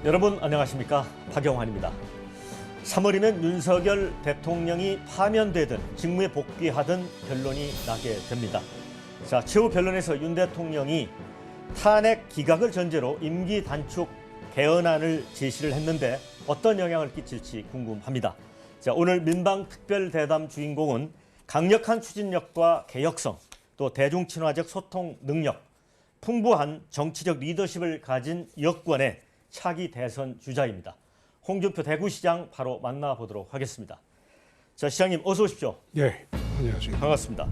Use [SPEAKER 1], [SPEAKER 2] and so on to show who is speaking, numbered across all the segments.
[SPEAKER 1] 여러분 안녕하십니까? 박영환입니다. 3월이면 윤석열 대통령이 파면되든 직무에 복귀하든 변론이 나게 됩니다. 자, 최후 변론에서 윤 대통령이 탄핵 기각을 전제로 임기 단축 개헌안을 제시를 했는데 어떤 영향을 끼칠지 궁금합니다. 자, 오늘 민방 특별대담 주인공은 강력한 추진력과 개혁성, 또 대중친화적 소통 능력, 풍부한 정치적 리더십을 가진 여권의 차기 대선 주자입니다. 홍준표 대구시장 바로 만나보도록 하겠습니다. 자, 시장님 어서 오십시오.
[SPEAKER 2] 네, 안녕하세요.
[SPEAKER 1] 반갑습니다.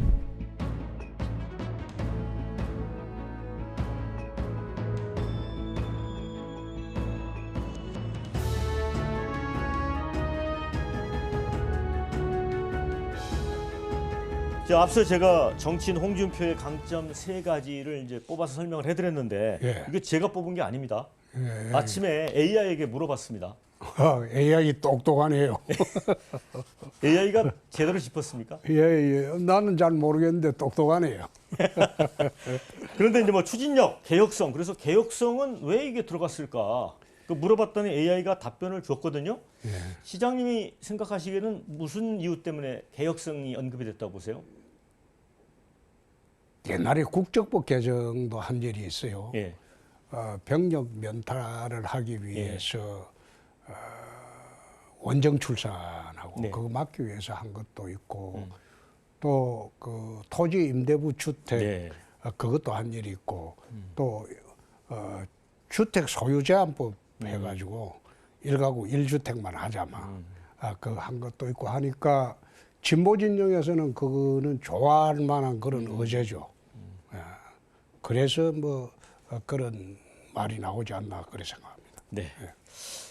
[SPEAKER 1] 자, 앞서 제가 정치인 홍준표의 강점 3가지를 이제 뽑아서 설명을 해드렸는데
[SPEAKER 2] 예.
[SPEAKER 1] 이거 제가 뽑은 게 아닙니다.
[SPEAKER 2] 예.
[SPEAKER 1] 아침에 AI에게 물어봤습니다.
[SPEAKER 2] AI 똑똑하네요.
[SPEAKER 1] AI가 제대로 짚었습니까?
[SPEAKER 2] 예. 나는 잘 모르겠는데 똑똑하네요.
[SPEAKER 1] 그런데 이제 뭐 추진력, 개혁성, 그래서 개혁성은 왜 이게 들어갔을까? 그 물어봤더니 AI가 답변을 줬거든요.
[SPEAKER 2] 예.
[SPEAKER 1] 시장님이 생각하시기에는 무슨 이유 때문에 개혁성이 언급이 됐다고 보세요?
[SPEAKER 2] 옛날에 국적법 개정도 한 일이 있어요.
[SPEAKER 1] 예.
[SPEAKER 2] 병력 면탈을 하기 위해서 원정 출산하고
[SPEAKER 1] 네.
[SPEAKER 2] 그거 막기 위해서 한 것도 있고 또 그 토지 임대부 주택
[SPEAKER 1] 네.
[SPEAKER 2] 그것도 한 일이 있고 또 주택 소유 제한법 해가지고 1가구 1주택만 하자마 그 한 것도 있고 하니까 진보 진영에서는 그거는 좋아할 만한 그런 의제죠. 그래서 뭐 그런 말이 나오지 않나 그렇게 생각합니다.
[SPEAKER 1] 네.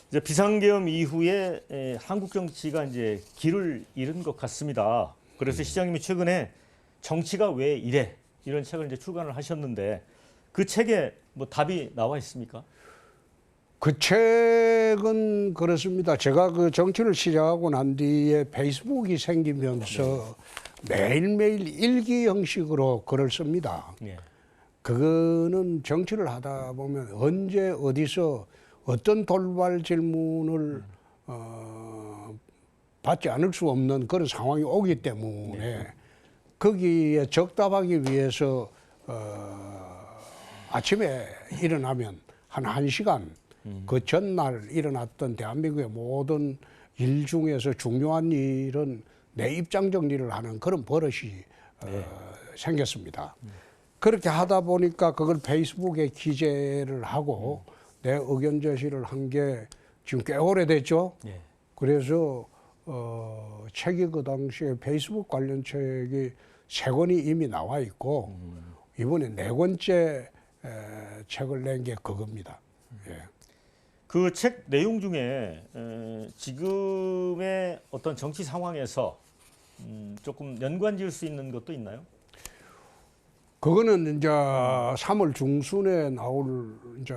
[SPEAKER 1] 이제 비상계엄 이후에 한국 정치가 이제 길을 잃은 것 같습니다. 그래서 시장님이 최근에 정치가 왜 이래 이런 책을 이제 출간을 하셨는데 그 책에 뭐 답이 나와 있습니까?
[SPEAKER 2] 그 책은 그렇습니다. 제가 그 정치를 시작하고 난 뒤에 페이스북이 생기면서 매일매일 일기 형식으로 글을 씁니다.
[SPEAKER 1] 네.
[SPEAKER 2] 그거는 정치를 하다 보면 언제 어디서 어떤 돌발 질문을 받지 않을 수 없는 그런 상황이 오기 때문에 거기에 적답하기 위해서 아침에 일어나면 한 1시간 그 전날 일어났던 대한민국의 모든 일 중에서 중요한 일은 내 입장 정리를 하는 그런 버릇이 생겼습니다. 그렇게 하다 보니까 그걸 페이스북에 기재를 하고 내 의견 제시를 한 게 지금 꽤 오래됐죠.
[SPEAKER 1] 네.
[SPEAKER 2] 그래서 책이 그 당시에 페이스북 관련 책이 3권이 이미 나와 있고 이번에 4권째 책을 낸 게 그겁니다. 예.
[SPEAKER 1] 그 책 내용 중에 지금의 어떤 정치 상황에서 조금 연관 지을 수 있는 것도 있나요?
[SPEAKER 2] 그거는 이제 3월 중순에 나올 이제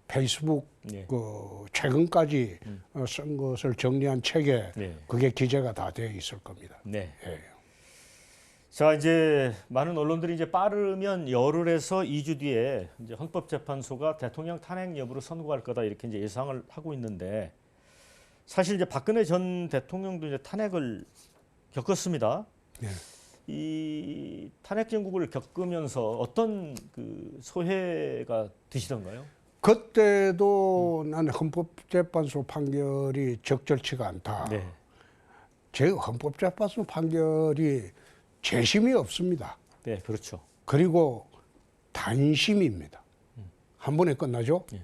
[SPEAKER 2] 페이스북
[SPEAKER 1] 네.
[SPEAKER 2] 그 최근까지 쓴 것을 정리한 책에
[SPEAKER 1] 네.
[SPEAKER 2] 그게 기재가 다 되어 있을 겁니다.
[SPEAKER 1] 네.
[SPEAKER 2] 예.
[SPEAKER 1] 자, 이제 많은 언론들이 이제 빠르면 열흘에서 2주 뒤에 이제 헌법재판소가 대통령 탄핵 여부를 선고할 거다 이렇게 이제 예상을 하고 있는데 사실 이제 박근혜 전 대통령도 이제 탄핵을 겪었습니다.
[SPEAKER 2] 예.
[SPEAKER 1] 이 탄핵 정국을 겪으면서 어떤 그 소회가 드시던가요?
[SPEAKER 2] 그때도 나는 헌법재판소 판결이 적절치가 않다.
[SPEAKER 1] 네.
[SPEAKER 2] 제 헌법재판소 판결이 재심이 없습니다.
[SPEAKER 1] 네, 그렇죠.
[SPEAKER 2] 그리고 단심입니다. 한 번에 끝나죠.
[SPEAKER 1] 예.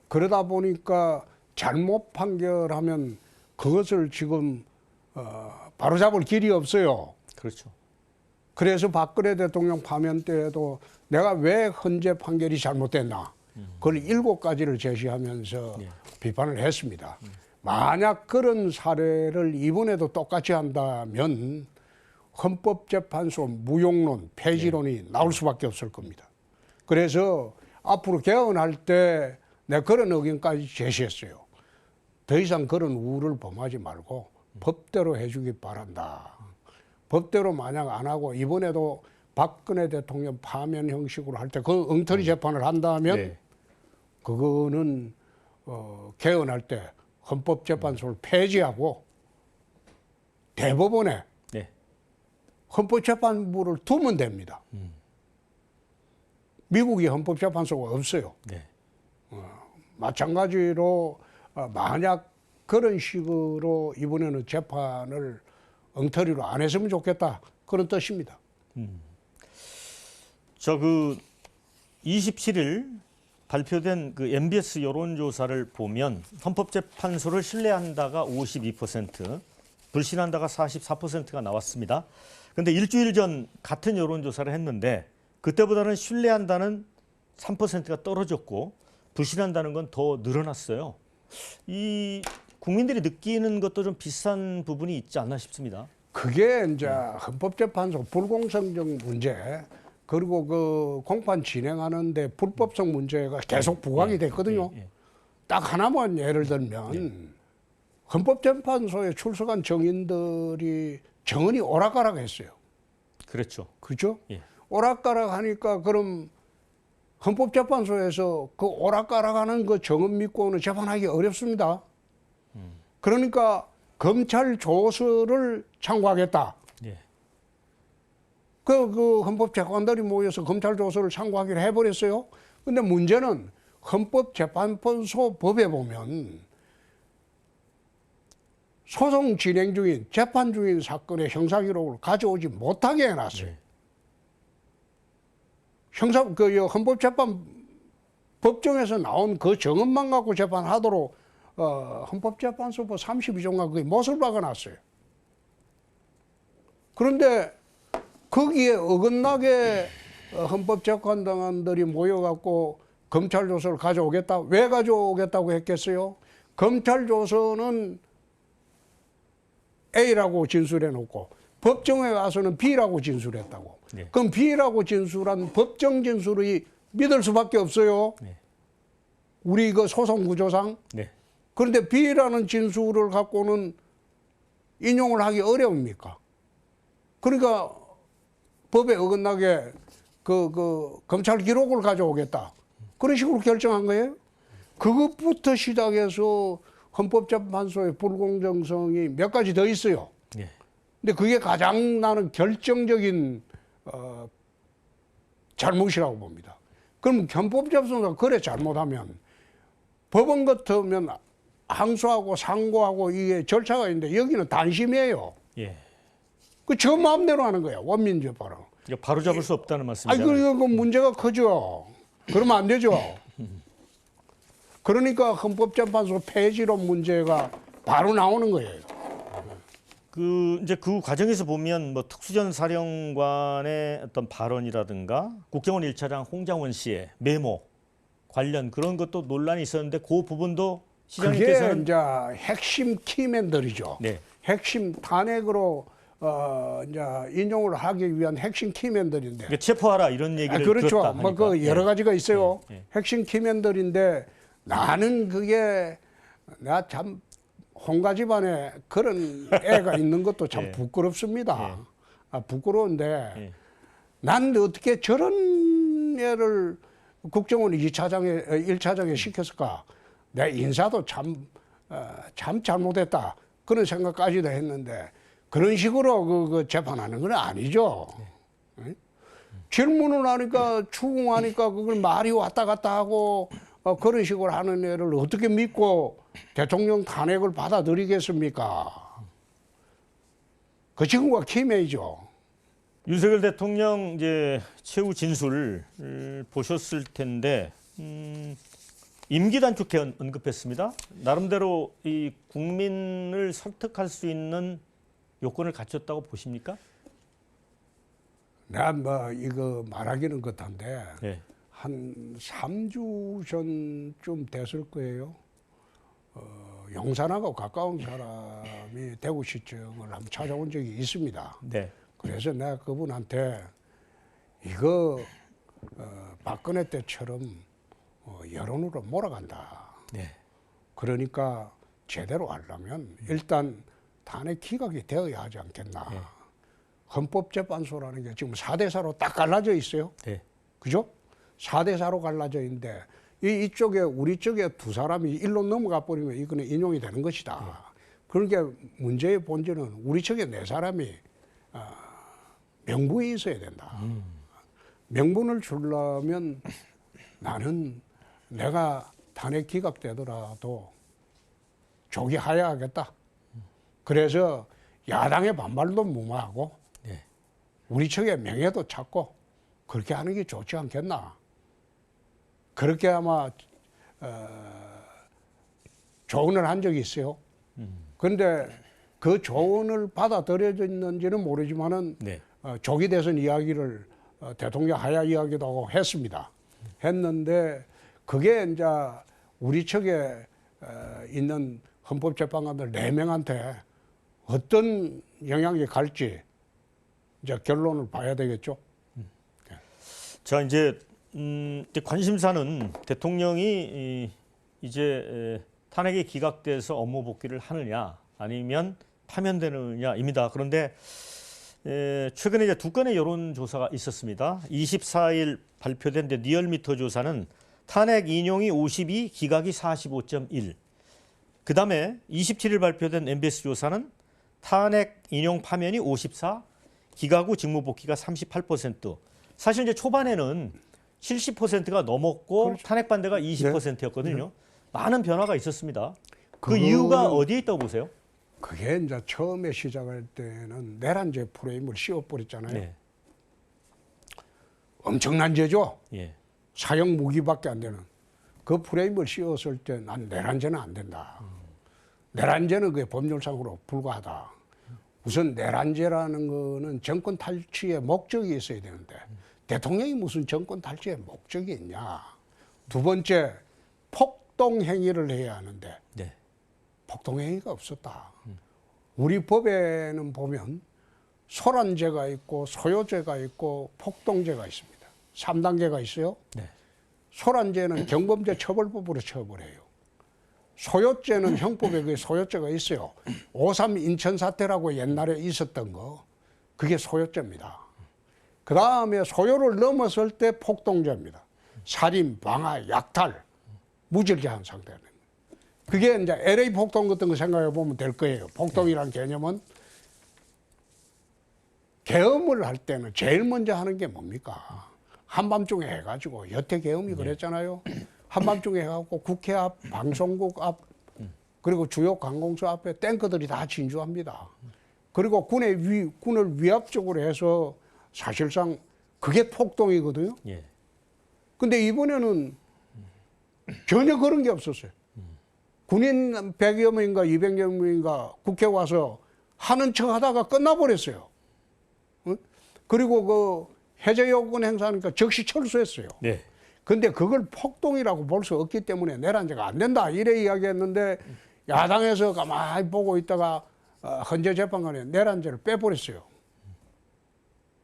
[SPEAKER 2] 그러다 보니까 잘못 판결하면 그것을 지금 바로잡을 길이 없어요.
[SPEAKER 1] 그렇죠.
[SPEAKER 2] 그래서 박근혜 대통령 파면 때에도 내가 왜 헌재 판결이 잘못됐나 그걸 7가지를 제시하면서
[SPEAKER 1] 예.
[SPEAKER 2] 비판을 했습니다. 만약 그런 사례를 이번에도 똑같이 한다면 헌법재판소 무용론, 폐지론이 나올 수밖에 없을 겁니다. 그래서 앞으로 개헌할 때 내가 그런 의견까지 제시했어요. 더 이상 그런 우를 범하지 말고 법대로 해주기 바란다. 법대로 만약 안 하고 이번에도 박근혜 대통령 파면 형식으로 할 때 그 엉터리 재판을 한다면
[SPEAKER 1] 네.
[SPEAKER 2] 그거는 개헌할 때 헌법재판소를 폐지하고 대법원에
[SPEAKER 1] 네.
[SPEAKER 2] 헌법재판부를 두면 됩니다. 미국이 헌법재판소가 없어요.
[SPEAKER 1] 네.
[SPEAKER 2] 마찬가지로 만약 그런 식으로 이번에는 재판을 엉터리로 안 했으면 좋겠다. 그런 뜻입니다.
[SPEAKER 1] 그 27일 발표된 그 MBS 여론조사를 보면 헌법재판소를 신뢰한다가 52%, 불신한다가 44%가 나왔습니다. 그런데 일주일 전 같은 여론조사를 했는데 그때보다는 신뢰한다는 3%가 떨어졌고 불신한다는 건 더 늘어났어요. 이 국민들이 느끼는 것도 좀 비슷한 부분이 있지 않나 싶습니다.
[SPEAKER 2] 그게 이제 헌법재판소 불공정성 문제 그리고 그 공판 진행하는데 불법성 문제가 계속 부각이 됐거든요. 딱 하나만 예를 들면 헌법재판소에 출석한 정인들이 정언이 오락가락했어요.
[SPEAKER 1] 그렇죠.
[SPEAKER 2] 그죠?
[SPEAKER 1] 예.
[SPEAKER 2] 오락가락하니까 그럼 헌법재판소에서 그 오락가락하는 그 정언 믿고는 재판하기 어렵습니다. 그러니까 검찰 조서를 참고하겠다.
[SPEAKER 1] 예.
[SPEAKER 2] 그 헌법재판관들이 모여서 검찰 조서를 참고하기로 해버렸어요. 근데 문제는 헌법재판소 법에 보면 소송 진행 중인 재판 중인 사건의 형사 기록을 가져오지 못하게 해놨어요.
[SPEAKER 1] 네.
[SPEAKER 2] 헌법재판 법정에서 나온 그 정언만 갖고 재판하도록 헌법재판소법 32조가 그게 못을 박아놨어요. 그런데 거기에 어긋나게 헌법재판관들이 모여갖고 검찰 조서를 가져오겠다. 왜 가져오겠다고 했겠어요? 검찰 조서는 A라고 진술해놓고 법정에 와서는 B라고 진술했다고.
[SPEAKER 1] 네.
[SPEAKER 2] 그럼 B라고 진술한 법정 진술이 믿을 수밖에 없어요.
[SPEAKER 1] 네.
[SPEAKER 2] 우리 그 소송 구조상.
[SPEAKER 1] 네.
[SPEAKER 2] 그런데 B라는 진술을 갖고는 인용을 하기 어려웁니까? 그러니까 법에 어긋나게 그 검찰 기록을 가져오겠다. 그런 식으로 결정한 거예요. 그것부터 시작해서 헌법재판소의 불공정성이 몇 가지 더 있어요.
[SPEAKER 1] 네.
[SPEAKER 2] 근데 그게 가장 나는 결정적인 잘못이라고 봅니다. 그럼 헌법재판소가 그래 잘못하면 법원 같으면 항소하고 상고하고 이게 절차가 있는데 여기는 단심이에요.
[SPEAKER 1] 예.
[SPEAKER 2] 그 저 마음대로 하는 거야. 원민재판은.
[SPEAKER 1] 바로 잡을 수 없다는
[SPEAKER 2] 아니
[SPEAKER 1] 말씀이잖아요.
[SPEAKER 2] 그 문제가 크죠. 그러면 안 되죠. 그러니까 헌법재판소 폐지론 문제가 바로 나오는 거예요.
[SPEAKER 1] 이제 그 과정에서 보면 뭐 특수전 사령관의 어떤 발언이라든가 국정원 1차장 홍장원 씨의 메모 관련 그런 것도 논란이 있었는데 그 부분도
[SPEAKER 2] 그게
[SPEAKER 1] 시장님께서는
[SPEAKER 2] 이제 핵심 키맨들이죠.
[SPEAKER 1] 네.
[SPEAKER 2] 핵심 탄핵으로 이제 인용을 하기 위한 핵심 키맨들인데.
[SPEAKER 1] 그러니까 체포하라 이런 얘기를
[SPEAKER 2] 그렇죠.
[SPEAKER 1] 들었다
[SPEAKER 2] 뭐
[SPEAKER 1] 하니까.
[SPEAKER 2] 그 여러 가지가 있어요.
[SPEAKER 1] 예, 예.
[SPEAKER 2] 핵심 키맨들인데 나는 그게 나 참 홍가 집안에 그런 애가 있는 것도 참
[SPEAKER 1] 예.
[SPEAKER 2] 부끄럽습니다. 부끄러운데
[SPEAKER 1] 예.
[SPEAKER 2] 난 어떻게 저런 애를 국정원 1차장에 시켰을까? 내 인사도 참 잘못했다. 그런 생각까지도 했는데 그런 식으로 그 재판하는 건 아니죠. 네. 질문을 하니까 추궁하니까 그걸 말이 왔다 갔다 하고 그런 식으로 하는 애를 어떻게 믿고 대통령 탄핵을 받아들이겠습니까? 그 친구가 키맨이죠.
[SPEAKER 1] 윤석열 대통령 이제 최후 진술을 보셨을 텐데 임기 단축 개헌 언급했습니다. 나름대로 이 국민을 설득할 수 있는 요건을 갖췄다고 보십니까?
[SPEAKER 2] 내가 뭐 이거 말하기는 그렇던데
[SPEAKER 1] 네.
[SPEAKER 2] 한 3주 전쯤 됐을 거예요. 용산하고 가까운 사람이 대구시청을 한번 찾아온 적이 있습니다.
[SPEAKER 1] 네.
[SPEAKER 2] 그래서 내가 그분한테 이거 박근혜 때처럼 여론으로 몰아간다.
[SPEAKER 1] 네.
[SPEAKER 2] 그러니까 제대로 하려면 일단 탄핵 기각이 되어야 하지 않겠나.
[SPEAKER 1] 네.
[SPEAKER 2] 헌법재판소라는 게 지금 4대 4로 딱 갈라져 있어요.
[SPEAKER 1] 네.
[SPEAKER 2] 그죠? 4대 4로 갈라져 있는데 이쪽에 우리 쪽에 두 사람이 일로 넘어가 버리면 이거는 인용이 되는 것이다. 그러니까 문제의 본질은 우리 쪽에 네 사람이 명분이 있어야 된다. 명분을 주려면 나는 내가 탄핵 기각되더라도 조기하야하겠다. 그래서 야당의 반발도 무마하고
[SPEAKER 1] 네.
[SPEAKER 2] 우리 측의 명예도 찾고 그렇게 하는 게 좋지 않겠나. 그렇게 아마 조언을 한 적이 있어요. 그런데 그 조언을 받아들여졌는지는 모르지만은
[SPEAKER 1] 네.
[SPEAKER 2] 조기 대선 이야기를 대통령 하야 이야기도 하고 했습니다. 했는데 그게 이제 우리 측에 있는 헌법재판관들 4명한테 어떤 영향이 갈지 이제 결론을 봐야 되겠죠.
[SPEAKER 1] 자, 이제 관심사는 대통령이 이제 탄핵이 기각돼서 업무 복귀를 하느냐 아니면 파면되느냐입니다. 그런데 최근에 이제 두 건의 여론조사가 있었습니다. 24일 발표된 리얼미터 조사는 탄핵 인용이 52, 기각이 45.1. 그 다음에 27일 발표된 MBS 조사는 탄핵 인용 파면이 54, 기각 후 직무 복귀가 38%. 사실 이제 초반에는 70%가 넘었고
[SPEAKER 2] 그렇죠.
[SPEAKER 1] 탄핵 반대가 20%였거든요.
[SPEAKER 2] 네.
[SPEAKER 1] 많은 변화가 있었습니다. 그 이유가 어디에 있다고 보세요?
[SPEAKER 2] 그게 이제 처음에 시작할 때는 내란죄 프레임을 씌워버렸잖아요.
[SPEAKER 1] 네.
[SPEAKER 2] 엄청난 죄죠.
[SPEAKER 1] 예.
[SPEAKER 2] 사형 무기밖에 안 되는 그 프레임을 씌웠을 때 난 내란죄는 안 된다. 내란죄는 그게 법률상으로 불가하다. 우선 내란죄라는 거는 정권 탈취의 목적이 있어야 되는데 대통령이 무슨 정권 탈취의 목적이 있냐. 두 번째, 폭동 행위를 해야 하는데
[SPEAKER 1] 네.
[SPEAKER 2] 폭동 행위가 없었다. 우리 법에는 보면 소란죄가 있고 소요죄가 있고 폭동죄가 있습니다. 3단계가 있어요.
[SPEAKER 1] 네.
[SPEAKER 2] 소란죄는 경범죄 처벌법으로 처벌해요. 소요죄는 형법에 그 소요죄가 있어요. 5.3 인천 사태라고 옛날에 있었던 거, 그게 소요죄입니다. 그 다음에 소요를 넘었을 때 폭동죄입니다. 살인, 방화, 약탈, 무질서한 상태는. 그게 이제 LA 폭동 같은 거 생각해 보면 될 거예요. 폭동이라는 개념은 계엄을 할 때는 제일 먼저 하는 게 뭡니까? 한밤중에 해가지고 여태 계엄이 그랬잖아요. 한밤중에 해갖고 국회 앞, 방송국 앞, 그리고 주요 관공서 앞에 탱크들이 다 진주합니다. 그리고 군을 위압적으로 해서 사실상 그게 폭동이거든요.
[SPEAKER 1] 예.
[SPEAKER 2] 근데 이번에는 전혀 그런 게 없었어요. 군인 100여 명인가 200여 명인가 국회 와서 하는 척 하다가 끝나버렸어요. 그리고 그 해제 요건 행사하니까 즉시 철수했어요.
[SPEAKER 1] 네.
[SPEAKER 2] 근데 그걸 폭동이라고 볼 수 없기 때문에 내란죄가 안 된다 이래 이야기했는데 야당에서 가만히 보고 있다가 헌재재판관에 내란죄를 빼버렸어요.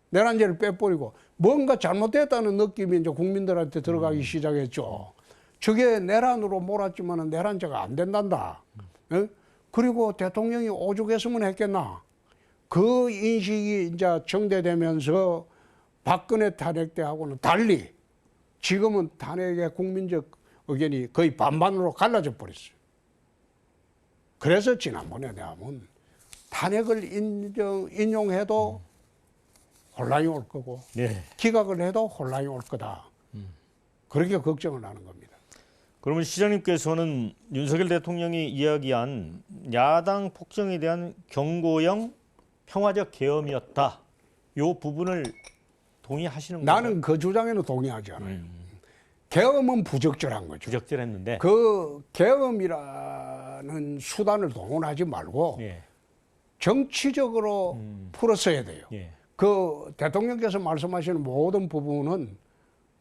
[SPEAKER 2] 내란죄를 빼버리고 뭔가 잘못됐다는 느낌이 이제 국민들한테 들어가기 시작했죠. 저게 내란으로 몰았지만 내란죄가 안 된단다. 그리고 대통령이 오죽했으면 했겠나. 그 인식이 이제 정대되면서 박근혜 탄핵 때하고는 달리 지금은 탄핵의 국민적 의견이 거의 반반으로 갈라져 버렸어요. 그래서 지난번에 내가 보면 탄핵을 인용해도 혼란이 올 거고
[SPEAKER 1] 네.
[SPEAKER 2] 기각을 해도 혼란이 올 거다. 그렇게 걱정을 하는 겁니다.
[SPEAKER 1] 그러면 시장님께서는 윤석열 대통령이 이야기한 야당 폭정에 대한 경고형 평화적 계엄이었다. 이 부분을 동의하시는 건가요?
[SPEAKER 2] 나는 그 주장에는 동의하지 않아요. 계엄은 부적절한 거죠.
[SPEAKER 1] 부적절했는데.
[SPEAKER 2] 그 계엄이라는 수단을 동원하지 말고
[SPEAKER 1] 예.
[SPEAKER 2] 정치적으로 풀었어야 돼요.
[SPEAKER 1] 예.
[SPEAKER 2] 그 대통령께서 말씀하시는 모든 부분은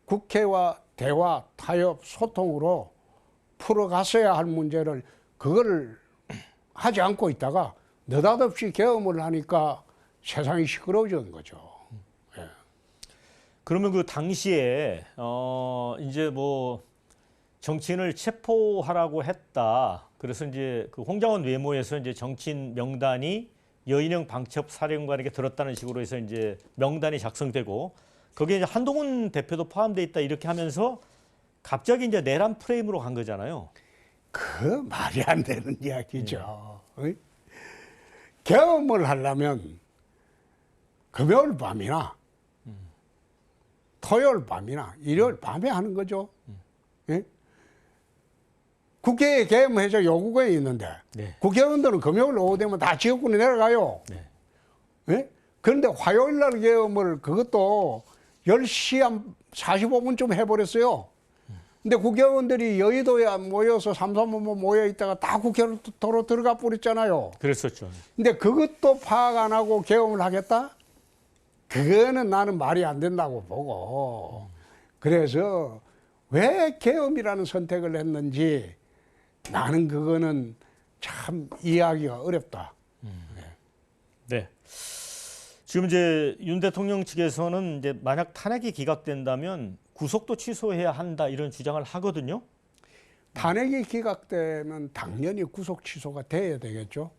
[SPEAKER 2] 국회와 대화, 타협, 소통으로 풀어갔어야 할 문제를 그거를 하지 않고 있다가 느닷없이 계엄을 하니까 세상이 시끄러워진 거죠. 예.
[SPEAKER 1] 그러면 그 당시에 이제 뭐 정치인을 체포하라고 했다. 그래서 이제 그 홍장원 외모에서 이제 정치인 명단이 여인영 방첩 사령관에게 들었다는 식으로 해서 이제 명단이 작성되고 거기에 이제 한동훈 대표도 포함돼 있다 이렇게 하면서 갑자기 이제 내란 프레임으로 간 거잖아요.
[SPEAKER 2] 그 말이 안 되는 이야기죠. 어이? 계엄을 하려면 금요일 밤이나 토요일 밤이나 일요일 밤에 하는 거죠. 예? 국회에 계엄해서 요구가 있는데
[SPEAKER 1] 네.
[SPEAKER 2] 국회의원들은 금요일 오후 되면 다 지역구로 내려가요.
[SPEAKER 1] 네.
[SPEAKER 2] 예? 그런데 화요일 날 계엄을 그것도 10시 한 45분쯤 해버렸어요. 근데 국회의원들이 여의도에 모여서 삼삼오오 모여 있다가 다 국회로 들어가 버렸잖아요.
[SPEAKER 1] 그랬었죠.
[SPEAKER 2] 근데 그것도 파악 안 하고 계엄을 하겠다? 그거는 나는 말이 안 된다고 보고. 그래서 왜 계엄이라는 선택을 했는지 나는 그거는 참 이해하기가 어렵다.
[SPEAKER 1] 네. 지금 이제 윤 대통령 측에서는 이제 만약 탄핵이 기각된다면 구속도 취소해야 한다 이런 주장을 하거든요.
[SPEAKER 2] 탄핵이 기각되면 당연히 구속 취소가 돼야 되겠죠.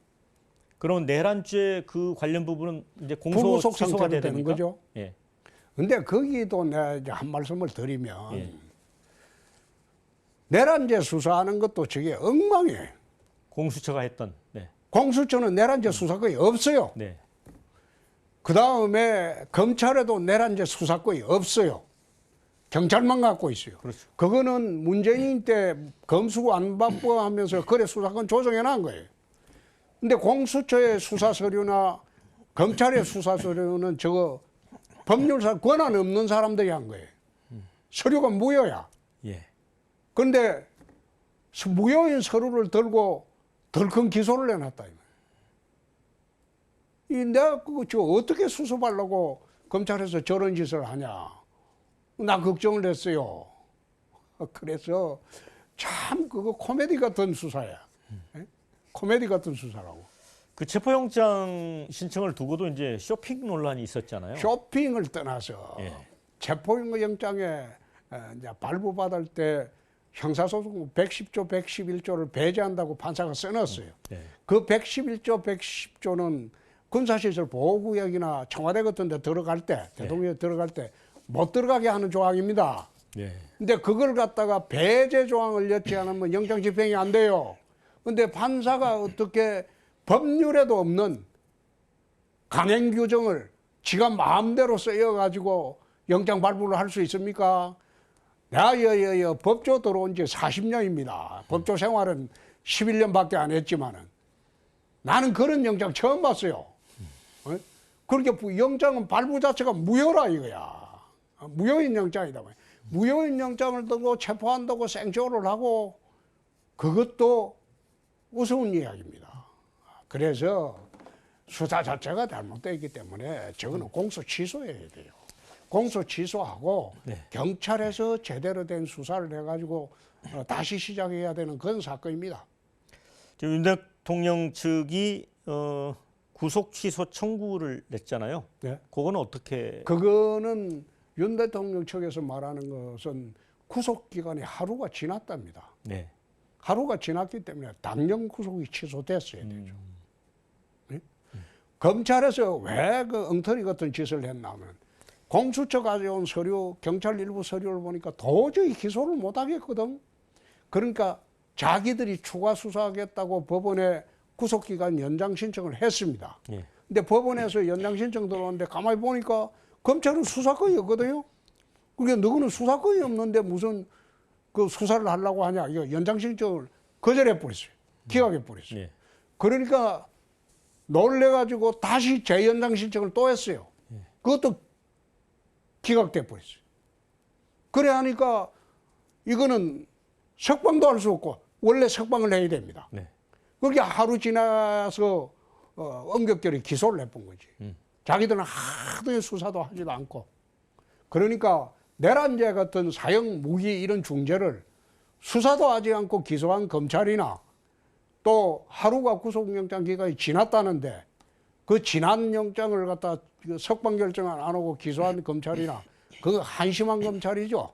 [SPEAKER 1] 그럼 내란죄 그 관련 부분은 이제 공소
[SPEAKER 2] 불구속
[SPEAKER 1] 취소가
[SPEAKER 2] 상태로
[SPEAKER 1] 돼야
[SPEAKER 2] 되는
[SPEAKER 1] 됩니까?
[SPEAKER 2] 거죠.
[SPEAKER 1] 예.
[SPEAKER 2] 근데 거기도 내가 이제 한 말씀을 드리면
[SPEAKER 1] 예.
[SPEAKER 2] 내란죄 수사하는 것도 저게 엉망이에요.
[SPEAKER 1] 공수처가 했던. 네.
[SPEAKER 2] 공수처는 내란죄 수사권이 없어요.
[SPEAKER 1] 네.
[SPEAKER 2] 그 다음에 검찰에도 내란죄 수사권이 없어요. 경찰만 갖고 있어요.
[SPEAKER 1] 그렇죠.
[SPEAKER 2] 그거는 문재인 때 검수고 안박부 하면서 그래 수사권 조정해 놓은 거예요. 근데 공수처의 수사 서류나 검찰의 수사 서류는 저거 법률상 권한 없는 사람들이 한 거예요. 서류가 무효야.
[SPEAKER 1] 예.
[SPEAKER 2] 그런데 무효인 서류를 들고 덜큰 기소를 해놨다. 내가 그거 저 어떻게 수습하려고 검찰에서 저런 짓을 하냐. 나 걱정을 했어요. 그래서 참 그거 코미디 같은 수사야. 코미디 같은 수사라고.
[SPEAKER 1] 그 체포영장 신청을 두고도 이제 쇼핑 논란이 있었잖아요.
[SPEAKER 2] 쇼핑을 떠나서
[SPEAKER 1] 예.
[SPEAKER 2] 체포영장에 이제 발부받을 때 형사소송 110조, 111조를 배제한다고 판사가 써놨어요.
[SPEAKER 1] 네.
[SPEAKER 2] 그 111조, 110조는 군사시설 보호구역이나 청와대 같은 데 들어갈 때, 대통령이 들어갈 때 못 들어가게 하는 조항입니다.
[SPEAKER 1] 네.
[SPEAKER 2] 근데 그걸 갖다가 배제 조항을 넣지 않으면 영장 집행이 안 돼요. 근데 판사가 어떻게 법률에도 없는 강행 규정을 지가 마음대로 쓰여가지고 영장 발부를 할 수 있습니까? 내가 법조 들어온 지 40년입니다. 법조 생활은 11년밖에 안 했지만은 나는 그런 영장 처음 봤어요. 그렇게 영장은 발부 자체가 무효라 이거야. 무효인 영장이다. 무효인 영장을 들고 체포한다고 생쇼를 하고 그것도 우스운 이야기입니다. 그래서 수사 자체가 잘못되기 때문에 저거는 공소 취소해야 돼요. 공소 취소하고
[SPEAKER 1] 네.
[SPEAKER 2] 경찰에서 제대로 된 수사를 해가지고 다시 시작해야 되는 그런 사건입니다.
[SPEAKER 1] 지금 윤 대통령 측이 구속 취소 청구를 냈잖아요.
[SPEAKER 2] 네.
[SPEAKER 1] 그거는 어떻게?
[SPEAKER 2] 그거는 윤 대통령 측에서 말하는 것은 구속 기간이 하루가 지났답니다.
[SPEAKER 1] 네.
[SPEAKER 2] 하루가 지났기 때문에 당연 구속이 취소됐어야 되죠. 네? 검찰에서 왜 그 엉터리 같은 짓을 했냐면 공수처 가져온 서류, 경찰 일부 서류를 보니까 도저히 기소를 못 하겠거든. 그러니까 자기들이 추가 수사하겠다고 법원에 구속기간 연장 신청을 했습니다.
[SPEAKER 1] 예.
[SPEAKER 2] 근데 법원에서 연장 신청 들어오는데 가만히 보니까 검찰은 수사권이 없거든요. 그러니까 너희는 수사권이 없는데 무슨 그 수사를 하려고 하냐. 이거 연장 신청을 거절해 버렸어요. 기각해 버렸어요.
[SPEAKER 1] 예.
[SPEAKER 2] 그러니까 놀래가지고 다시 재연장 신청을 또 했어요. 그것도 기각돼 버렸어요. 그래 하니까 이거는 석방도 할 수 없고 원래 석방을 해야 됩니다.
[SPEAKER 1] 네.
[SPEAKER 2] 그게 하루 지나서 엄격결에 기소를 해본 거지. 자기들은 하도 수사도 하지도 않고. 그러니까 내란죄 같은 사형 무기 이런 중죄를 수사도 하지 않고 기소한 검찰이나 또 하루가 구속영장 기간이 지났다는데 그 지난 영장을 갖다 석방 결정 안 하고 기소한 검찰이나 그거 한심한 검찰이죠.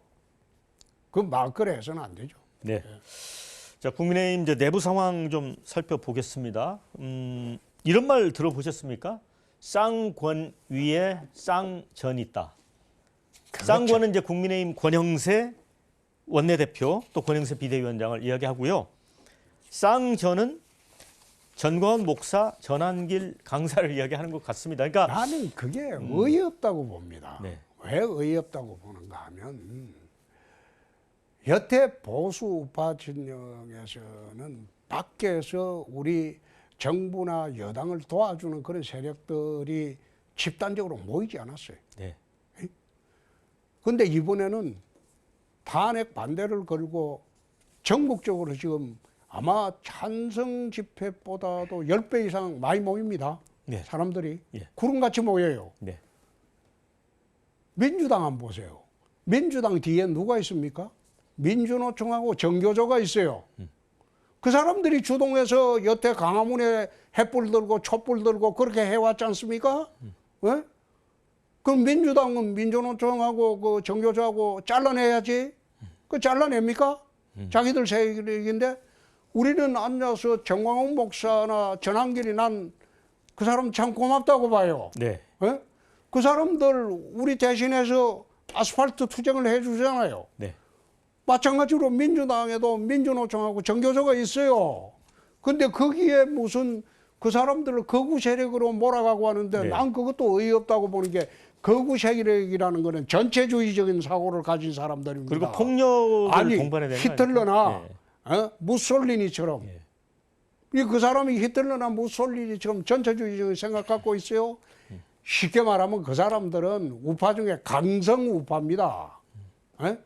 [SPEAKER 2] 그 말거래 해서는 안 되죠.
[SPEAKER 1] 네. 자, 국민의힘 이제 내부 상황 좀 살펴보겠습니다. 이런 말 들어보셨습니까? 쌍권 위에 쌍전이 있다.
[SPEAKER 2] 그렇죠.
[SPEAKER 1] 쌍권은 이제 국민의힘 권영세, 원내대표 또 권영세 비대위원장을 이야기하고요. 쌍전은 전광훈 목사 전환길 강사를 이야기하는 것 같습니다. 그러니까
[SPEAKER 2] 나는 그게 어이없다고 봅니다.
[SPEAKER 1] 네.
[SPEAKER 2] 왜 어이없다고 보는가 하면 여태 보수 우파 진영에서는 밖에서 우리 정부나 여당을 도와주는 그런 세력들이 집단적으로 모이지 않았어요.
[SPEAKER 1] 네.
[SPEAKER 2] 그런데 이번에는 탄핵 반대를 걸고 전국적으로 지금 아마 찬성 집회보다도 10배 이상 많이 모입니다.
[SPEAKER 1] 네.
[SPEAKER 2] 사람들이.
[SPEAKER 1] 예.
[SPEAKER 2] 구름같이 모여요.
[SPEAKER 1] 네.
[SPEAKER 2] 민주당 한번 보세요. 민주당 뒤에 누가 있습니까? 민주노총하고 정교조가 있어요. 그 사람들이 주동해서 여태 광화문에 횃불 들고 촛불 들고 그렇게 해왔지 않습니까? 왜? 그럼 민주당은 민주노총하고 그 정교조하고 잘라내야지. 그 잘라냅니까? 자기들 세력인데 우리는 앉아서 정광훈 목사나 전환길이 난 그 사람 참 고맙다고 봐요.
[SPEAKER 1] 네.
[SPEAKER 2] 예? 그 사람들 우리 대신해서 아스팔트 투쟁을 해주잖아요.
[SPEAKER 1] 네.
[SPEAKER 2] 마찬가지로 민주당에도 민주노총하고 정교조가 있어요. 근데 거기에 무슨 그 사람들을 거구 세력으로 몰아가고 하는데
[SPEAKER 1] 네.
[SPEAKER 2] 난 그것도 어이없다고 보는 게 거구 세력이라는 거는 전체주의적인 사고를 가진 사람들입니다.
[SPEAKER 1] 그리고 폭력을
[SPEAKER 2] 아니
[SPEAKER 1] 동반해야 되는
[SPEAKER 2] 히틀러나
[SPEAKER 1] 네.
[SPEAKER 2] 무솔리니처럼
[SPEAKER 1] 예.
[SPEAKER 2] 그 사람이 히틀러나 무솔리니처럼 전체주의적인 생각 갖고 있어요. 쉽게 말하면 그 사람들은 우파 중에 강성 우파입니다. 예?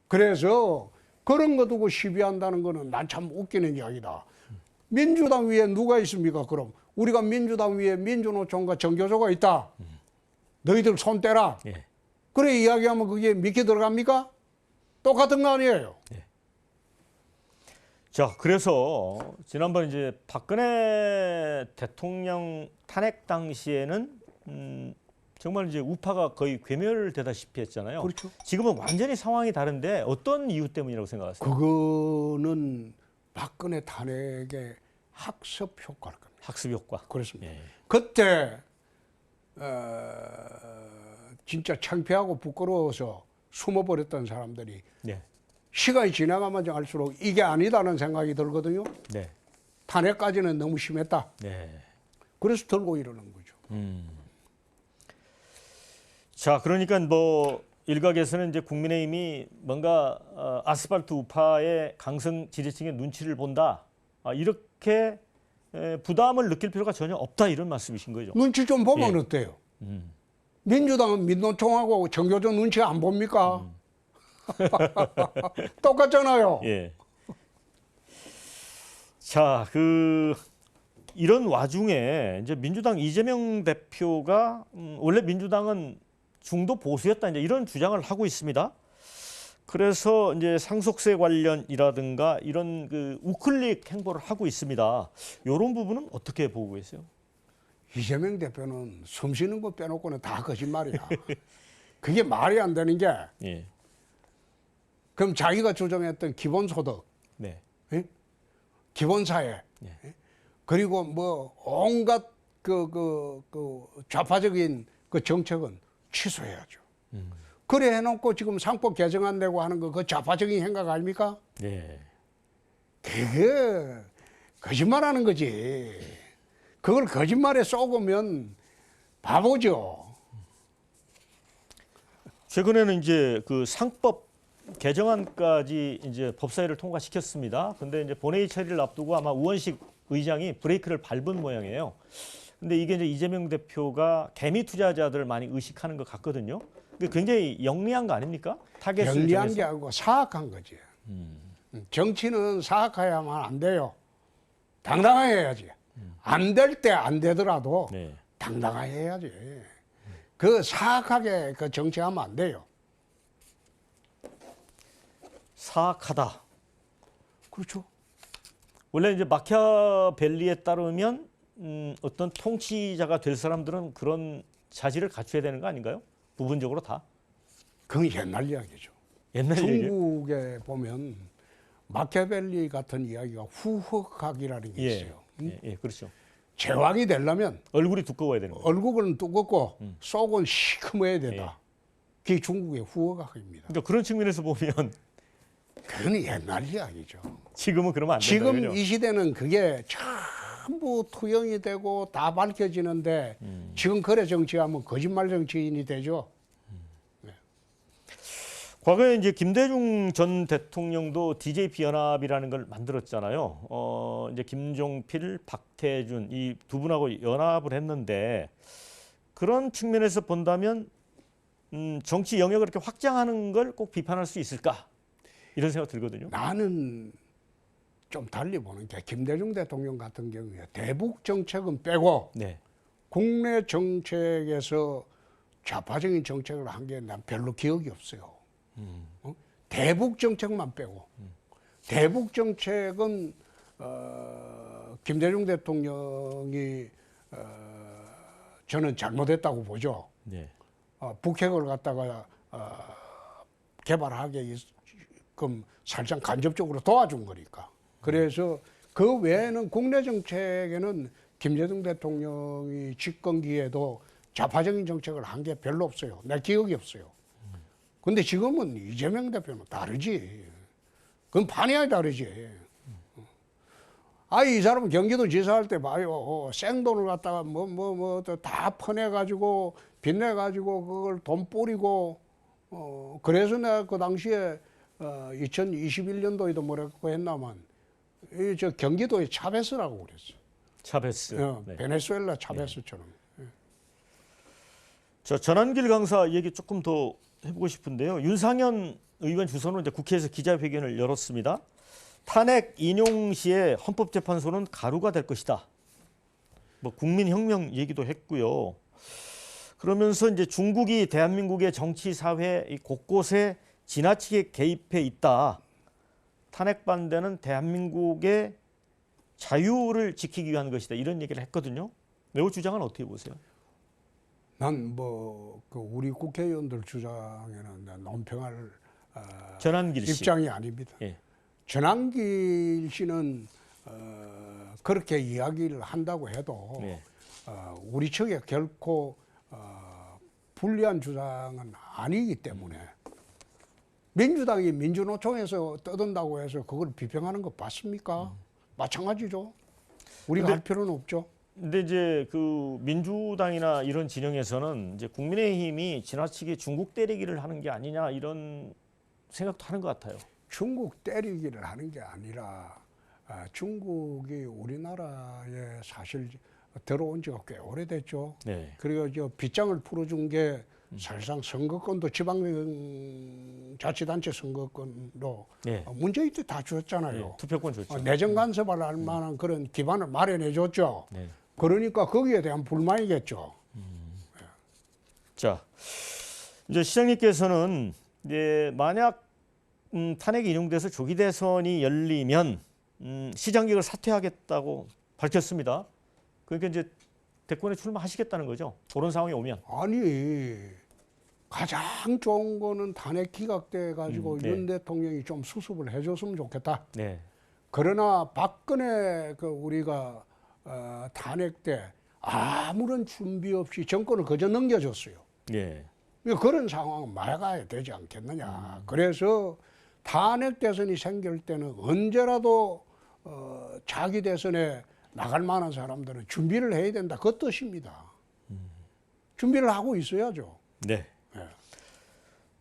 [SPEAKER 2] 그래서 그런 거 두고 시비한다는 거는 난 참 웃기는 이야기다. 민주당 위에 누가 있습니까? 그럼 우리가 민주당 위에 민주노총과 정교조가 있다. 너희들 손 떼라.
[SPEAKER 1] 예.
[SPEAKER 2] 그래 이야기하면 그게 믿게 들어갑니까? 똑같은 거 아니에요.
[SPEAKER 1] 자, 그래서 지난번 이제 박근혜 대통령 탄핵 당시에는 정말 이제 우파가 거의 괴멸되다시피 했잖아요.
[SPEAKER 2] 그렇죠.
[SPEAKER 1] 지금은 완전히 상황이 다른데 어떤 이유 때문이라고 생각하세요?
[SPEAKER 2] 그거는 박근혜 탄핵의 학습 효과일 겁니다.
[SPEAKER 1] 학습 효과.
[SPEAKER 2] 그렇습니다.
[SPEAKER 1] 예.
[SPEAKER 2] 그때 진짜 창피하고 부끄러워서 숨어버렸던 사람들이
[SPEAKER 1] 네.
[SPEAKER 2] 시간이 지나가면 갈수록 이게 아니다는 생각이 들거든요.
[SPEAKER 1] 네.
[SPEAKER 2] 탄핵까지는 너무 심했다.
[SPEAKER 1] 네.
[SPEAKER 2] 그래서 들고 이러는 거죠.
[SPEAKER 1] 자, 그러니까 뭐 일각에서는 이제 국민의힘이 뭔가 아스팔트 우파의 강성 지지층의 눈치를 본다. 이렇게 부담을 느낄 필요가 전혀 없다 이런 말씀이신 거죠.
[SPEAKER 2] 눈치 좀 보면
[SPEAKER 1] 예.
[SPEAKER 2] 어때요? 민주당은 민노총하고 정교조 눈치 안 봅니까? 똑같잖아요.
[SPEAKER 1] 예. 자, 이런 와중에 이제 민주당 이재명 대표가 원래 민주당은 중도 보수였다 이제 이런 주장을 하고 있습니다. 그래서 이제 상속세 관련이라든가 이런 그 우클릭 행보를 하고 있습니다. 이런 부분은 어떻게 보고 계세요?
[SPEAKER 2] 이재명 대표는 숨 쉬는 거 빼놓고는 다 거짓말이야. 그게 말이 안 되는 게
[SPEAKER 1] 예.
[SPEAKER 2] 그럼 자기가 주장했던 기본소득,
[SPEAKER 1] 네.
[SPEAKER 2] 예? 기본사회,
[SPEAKER 1] 예.
[SPEAKER 2] 그리고 뭐 온갖 좌파적인 그 정책은 취소해야죠. 그래 해놓고 지금 상법 개정안내고 하는 거 그 좌파적인 행각 아닙니까?
[SPEAKER 1] 네.
[SPEAKER 2] 그게 거짓말하는 거지. 그걸 거짓말에 쏘으면 바보죠.
[SPEAKER 1] 최근에는 이제 그 상법 개정안까지 이제 법사위를 통과시켰습니다. 근데 이제 본회의 처리를 앞두고 아마 우원식 의장이 브레이크를 밟은 모양이에요. 근데 이게 이제 이재명 대표가 개미 투자자들을 많이 의식하는 것 같거든요. 근데 굉장히 영리한 거 아닙니까? 타겟을
[SPEAKER 2] 영리한
[SPEAKER 1] 정해서.
[SPEAKER 2] 게 아니고 사악한 거지. 정치는 사악해야만 안 돼요. 당당하게 해야지. 안 될 때 안 되더라도
[SPEAKER 1] 네.
[SPEAKER 2] 당당하게 해야지. 그 사악하게 그 정치하면 안 돼요.
[SPEAKER 1] 사악하다.
[SPEAKER 2] 그렇죠.
[SPEAKER 1] 원래 이제 마키아벨리에 따르면 어떤 통치자가 될 사람들은 그런 자질을 갖춰야 되는 거 아닌가요? 부분적으로 다.
[SPEAKER 2] 그건 옛날 이야기죠.
[SPEAKER 1] 옛날 얘기예요.
[SPEAKER 2] 중국에 보면 마키아벨리 같은 이야기가 후흑학이라는 게
[SPEAKER 1] 예.
[SPEAKER 2] 있어요.
[SPEAKER 1] 예, 그렇죠.
[SPEAKER 2] 제왕이 되려면
[SPEAKER 1] 얼굴이 두꺼워야 되는 거예요.
[SPEAKER 2] 얼굴은 두껍고 속은 시커매야 된다. 그게 중국의 후흑학입니다.
[SPEAKER 1] 그러니까 그런 측면에서 보면
[SPEAKER 2] 그건 옛날 이야기죠.
[SPEAKER 1] 지금은 그러면 안 된다.
[SPEAKER 2] 지금
[SPEAKER 1] 그죠?
[SPEAKER 2] 이 시대는 그게 전부 투영이 되고 다 밝혀지는데 지금 그래 정치하면 거짓말 정치인이 되죠.
[SPEAKER 1] 과거에 이제 김대중 전 대통령도 DJP 연합이라는 걸 만들었잖아요. 이제 김종필, 박태준 이 두 분하고 연합을 했는데 그런 측면에서 본다면 정치 영역을 이렇게 확장하는 걸 꼭 비판할 수 있을까? 이런 생각 들거든요.
[SPEAKER 2] 나는 좀 달리 보는 게 김대중 대통령 같은 경우에 대북 정책은 빼고
[SPEAKER 1] 네.
[SPEAKER 2] 국내 정책에서 좌파적인 정책을 한 게 난 별로 기억이 없어요. 대북 정책만 빼고 대북 정책은 김대중 대통령이 저는 잘못했다고 보죠.
[SPEAKER 1] 네.
[SPEAKER 2] 북핵을 갖다가 개발하게끔 살짝 간접적으로 도와준 거니까. 그래서 그 외에는 국내 정책에는 김대중 대통령이 집권기에도 좌파적인 정책을 한 게 별로 없어요. 내 기억이 없어요. 근데 지금은 이재명 대표는 다르지. 그건 판이야 다르지. 이 사람은 경기도 지사할 때 봐요. 생돈을 갖다가 다 퍼내가지고 빚내가지고 그걸 돈 뿌리고 그래서 내가 그 당시에 2021년도에도 뭐라고 했나만 저 경기도의 차베스라고 그랬어.
[SPEAKER 1] 차베스. 네.
[SPEAKER 2] 베네수엘라 차베스처럼.
[SPEAKER 1] 저 전한길 강사 얘기 조금 더 해보고 싶은데요. 윤상현 의원 주선으로 이제 국회에서 기자회견을 열었습니다. 탄핵 인용 시에 헌법재판소는 가루가 될 것이다. 뭐 국민혁명 얘기도 했고요. 그러면서 이제 중국이 대한민국의 정치 사회 곳곳에 지나치게 개입해 있다. 탄핵 반대는 대한민국의 자유를 지키기 위한 것이다. 이런 얘기를 했거든요. 이 주장은 어떻게 보세요?
[SPEAKER 2] 난 그 우리 국회의원들 주장에는 난 논평할
[SPEAKER 1] 전한길 씨
[SPEAKER 2] 입장이 아닙니다.
[SPEAKER 1] 예.
[SPEAKER 2] 전한길 씨는 그렇게 이야기를 한다고 해도
[SPEAKER 1] 네.
[SPEAKER 2] 우리 측에 결코 불리한 주장은 아니기 때문에 민주당이 민주노총에서 떠든다고 해서 그걸 비평하는 거 맞습니까? 마찬가지죠. 우리가 할 필요는 없죠.
[SPEAKER 1] 근데 이제 그 민주당이나 이런 진영에서는 이제 국민의힘이 지나치게 중국 때리기를 하는 게 아니냐 이런 생각도 하는 것 같아요.
[SPEAKER 2] 중국 때리기를 하는 게 아니라 중국이 우리나라에 사실 들어온 지가 꽤 오래됐죠.
[SPEAKER 1] 네.
[SPEAKER 2] 그리고 저 빗장을 풀어준 게 사실상 선거권도 지방자치단체 선거권도
[SPEAKER 1] 네.
[SPEAKER 2] 문재인 때 다 주었잖아요.
[SPEAKER 1] 네. 투표권 줬죠.
[SPEAKER 2] 내정 간섭을 할 만한 그런 기반을 마련해 줬죠.
[SPEAKER 1] 네.
[SPEAKER 2] 그러니까 거기에 대한 불만이겠죠.
[SPEAKER 1] 자, 이제 시장님께서는 이제 만약 탄핵이 인용돼서 조기 대선이 열리면 시장직을 사퇴하겠다고 밝혔습니다. 그러니까 이제 대권에 출마하시겠다는 거죠. 그런 상황이 오면.
[SPEAKER 2] 아니 가장 좋은 거는 탄핵 기각돼 가지고
[SPEAKER 1] 네.
[SPEAKER 2] 윤 대통령이 좀 수습을 해줬으면 좋겠다.
[SPEAKER 1] 네.
[SPEAKER 2] 그러나 박근혜 우리가 탄핵 때 아무런 준비 없이 정권을 그저 넘겨줬어요.
[SPEAKER 1] 예.
[SPEAKER 2] 그런 상황은 막아야 되지 않겠느냐. 그래서 탄핵 대선이 생길 때는 언제라도 자기 대선에 나갈 만한 사람들은 준비를 해야 된다. 그 뜻입니다. 준비를 하고 있어야죠.
[SPEAKER 1] 네.
[SPEAKER 2] 예.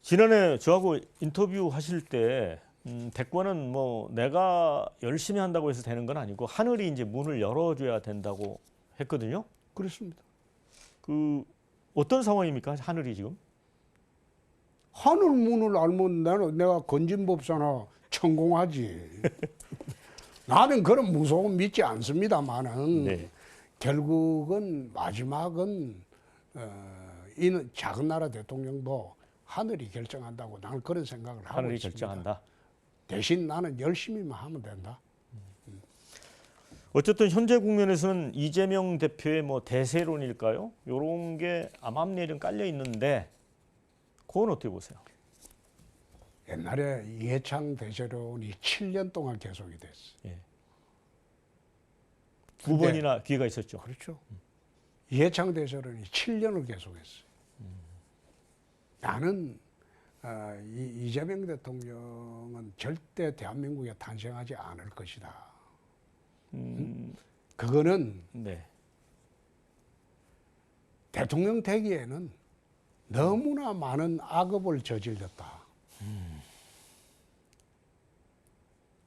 [SPEAKER 1] 지난해 저하고 인터뷰 하실 때 대권은 뭐 내가 열심히 한다고 해서 되는 건 아니고 하늘이 이제 문을 열어줘야 된다고 했거든요.
[SPEAKER 2] 그렇습니다.
[SPEAKER 1] 그 어떤 상황입니까? 하늘이 지금?
[SPEAKER 2] 하늘 문을 알면 내가 건진법사나 천공하지. 나는 그런 무서움 믿지 않습니다만은
[SPEAKER 1] 네.
[SPEAKER 2] 결국은 마지막은 이 작은 나라 대통령도 하늘이 결정한다고 나는 그런 생각을 하고
[SPEAKER 1] 하늘이
[SPEAKER 2] 있습니다.
[SPEAKER 1] 결정한다.
[SPEAKER 2] 대신 나는 열심히만 하면 된다.
[SPEAKER 1] 어쨌든 현재 국면에서는 이재명 대표의 뭐 대세론일까요? 이런 게 암암리에는 깔려 있는데 그건 어떻게 보세요?
[SPEAKER 2] 옛날에 이해창 대세론이 7년 동안 계속이 됐어.
[SPEAKER 1] 예. 두 번이나 기회가 있었죠.
[SPEAKER 2] 그렇죠. 이해창 대세론이 7년을 계속했어. 나는 이재명 대통령은 절대 대한민국에 탄생하지 않을 것이다. 그거는
[SPEAKER 1] 네.
[SPEAKER 2] 대통령 되기에는 너무나 많은 악업을 저질렀다.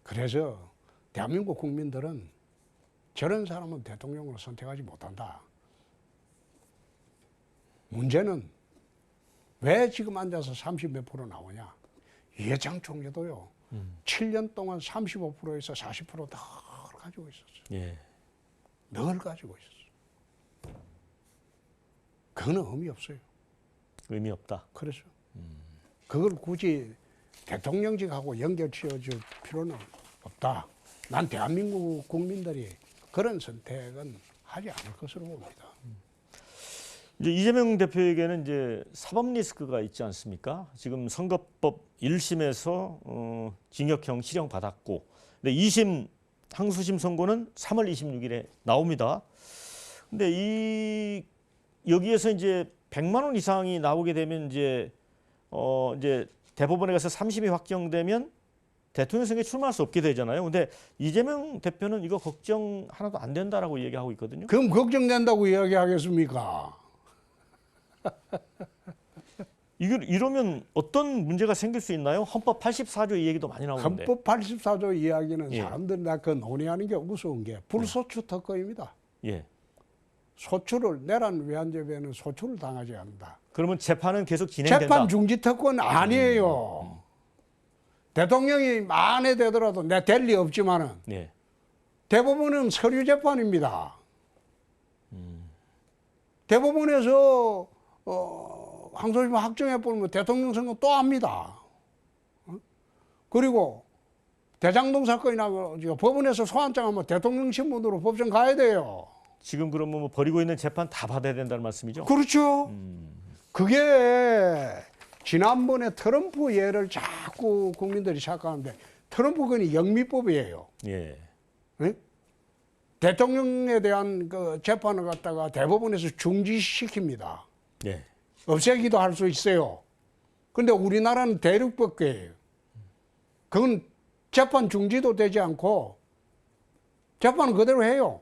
[SPEAKER 2] 그래서 대한민국 국민들은 저런 사람은 대통령으로 선택하지 못한다. 문제는 왜 지금 앉아서 30몇 프로 나오냐. 이해창 총리도요. 7년 동안 35%에서 40% 늘 가지고 있었어요.
[SPEAKER 1] 예.
[SPEAKER 2] 늘 가지고 있었어요. 그거는 의미 없어요.
[SPEAKER 1] 의미 없다.
[SPEAKER 2] 그래서 그걸 굳이 대통령직하고 연결 지어줄 필요는 없다. 난 대한민국 국민들이 그런 선택은 하지 않을 것으로 봅니다.
[SPEAKER 1] 이제 이재명 대표에게는 이제 사법 리스크가 있지 않습니까? 지금 선거법 1심에서 징역형 실형 받았고, 근데 2심 항소심 선고는 3월 26일에 나옵니다. 근데 여기에서 이제 100만 원 이상이 나오게 되면 이제 대법원에 가서 3심이 확정되면 대통령 선거에 출마할 수 없게 되잖아요. 근데 이재명 대표는 이거 걱정 하나도 안 된다라고 얘기하고 있거든요.
[SPEAKER 2] 그럼 걱정된다고 이야기하겠습니까?
[SPEAKER 1] 이러면 어떤 문제가 생길 수 있나요? 헌법 84조 이 얘기도 많이 나오는데.
[SPEAKER 2] 헌법 84조 이야기는
[SPEAKER 1] 예.
[SPEAKER 2] 사람들이 그 논의하는 게 우스운 게 불소추 특권입니다.
[SPEAKER 1] 예.
[SPEAKER 2] 소추를 내란 외환재배는 소추를 당하지 않는다.
[SPEAKER 1] 그러면 재판은 계속 진행된다.
[SPEAKER 2] 재판 중지 특권 아니에요. 대통령이 만에 되더라도 내 될 리 없지만은
[SPEAKER 1] 예.
[SPEAKER 2] 대법원은 서류 재판입니다. 대법원에서 항소심 확정해 보면 대통령 선거 또 합니다. 그리고 대장동 사건이나 법원에서 소환장하면 대통령 신문으로 법정 가야 돼요.
[SPEAKER 1] 지금 그러면 뭐 벌이고 있는 재판 다 받아야 된다는 말씀이죠?
[SPEAKER 2] 그렇죠. 그게 지난번에 트럼프 예를 자꾸 국민들이 생각하는데 트럼프 건이 영미법이에요.
[SPEAKER 1] 예.
[SPEAKER 2] 네? 대통령에 대한 그 재판을 갖다가 대법원에서 중지시킵니다.
[SPEAKER 1] 예.
[SPEAKER 2] 없애기도 할 수 있어요. 그런데 우리나라는 대륙법계예요. 그건 재판 중지도 되지 않고 재판은 그대로 해요.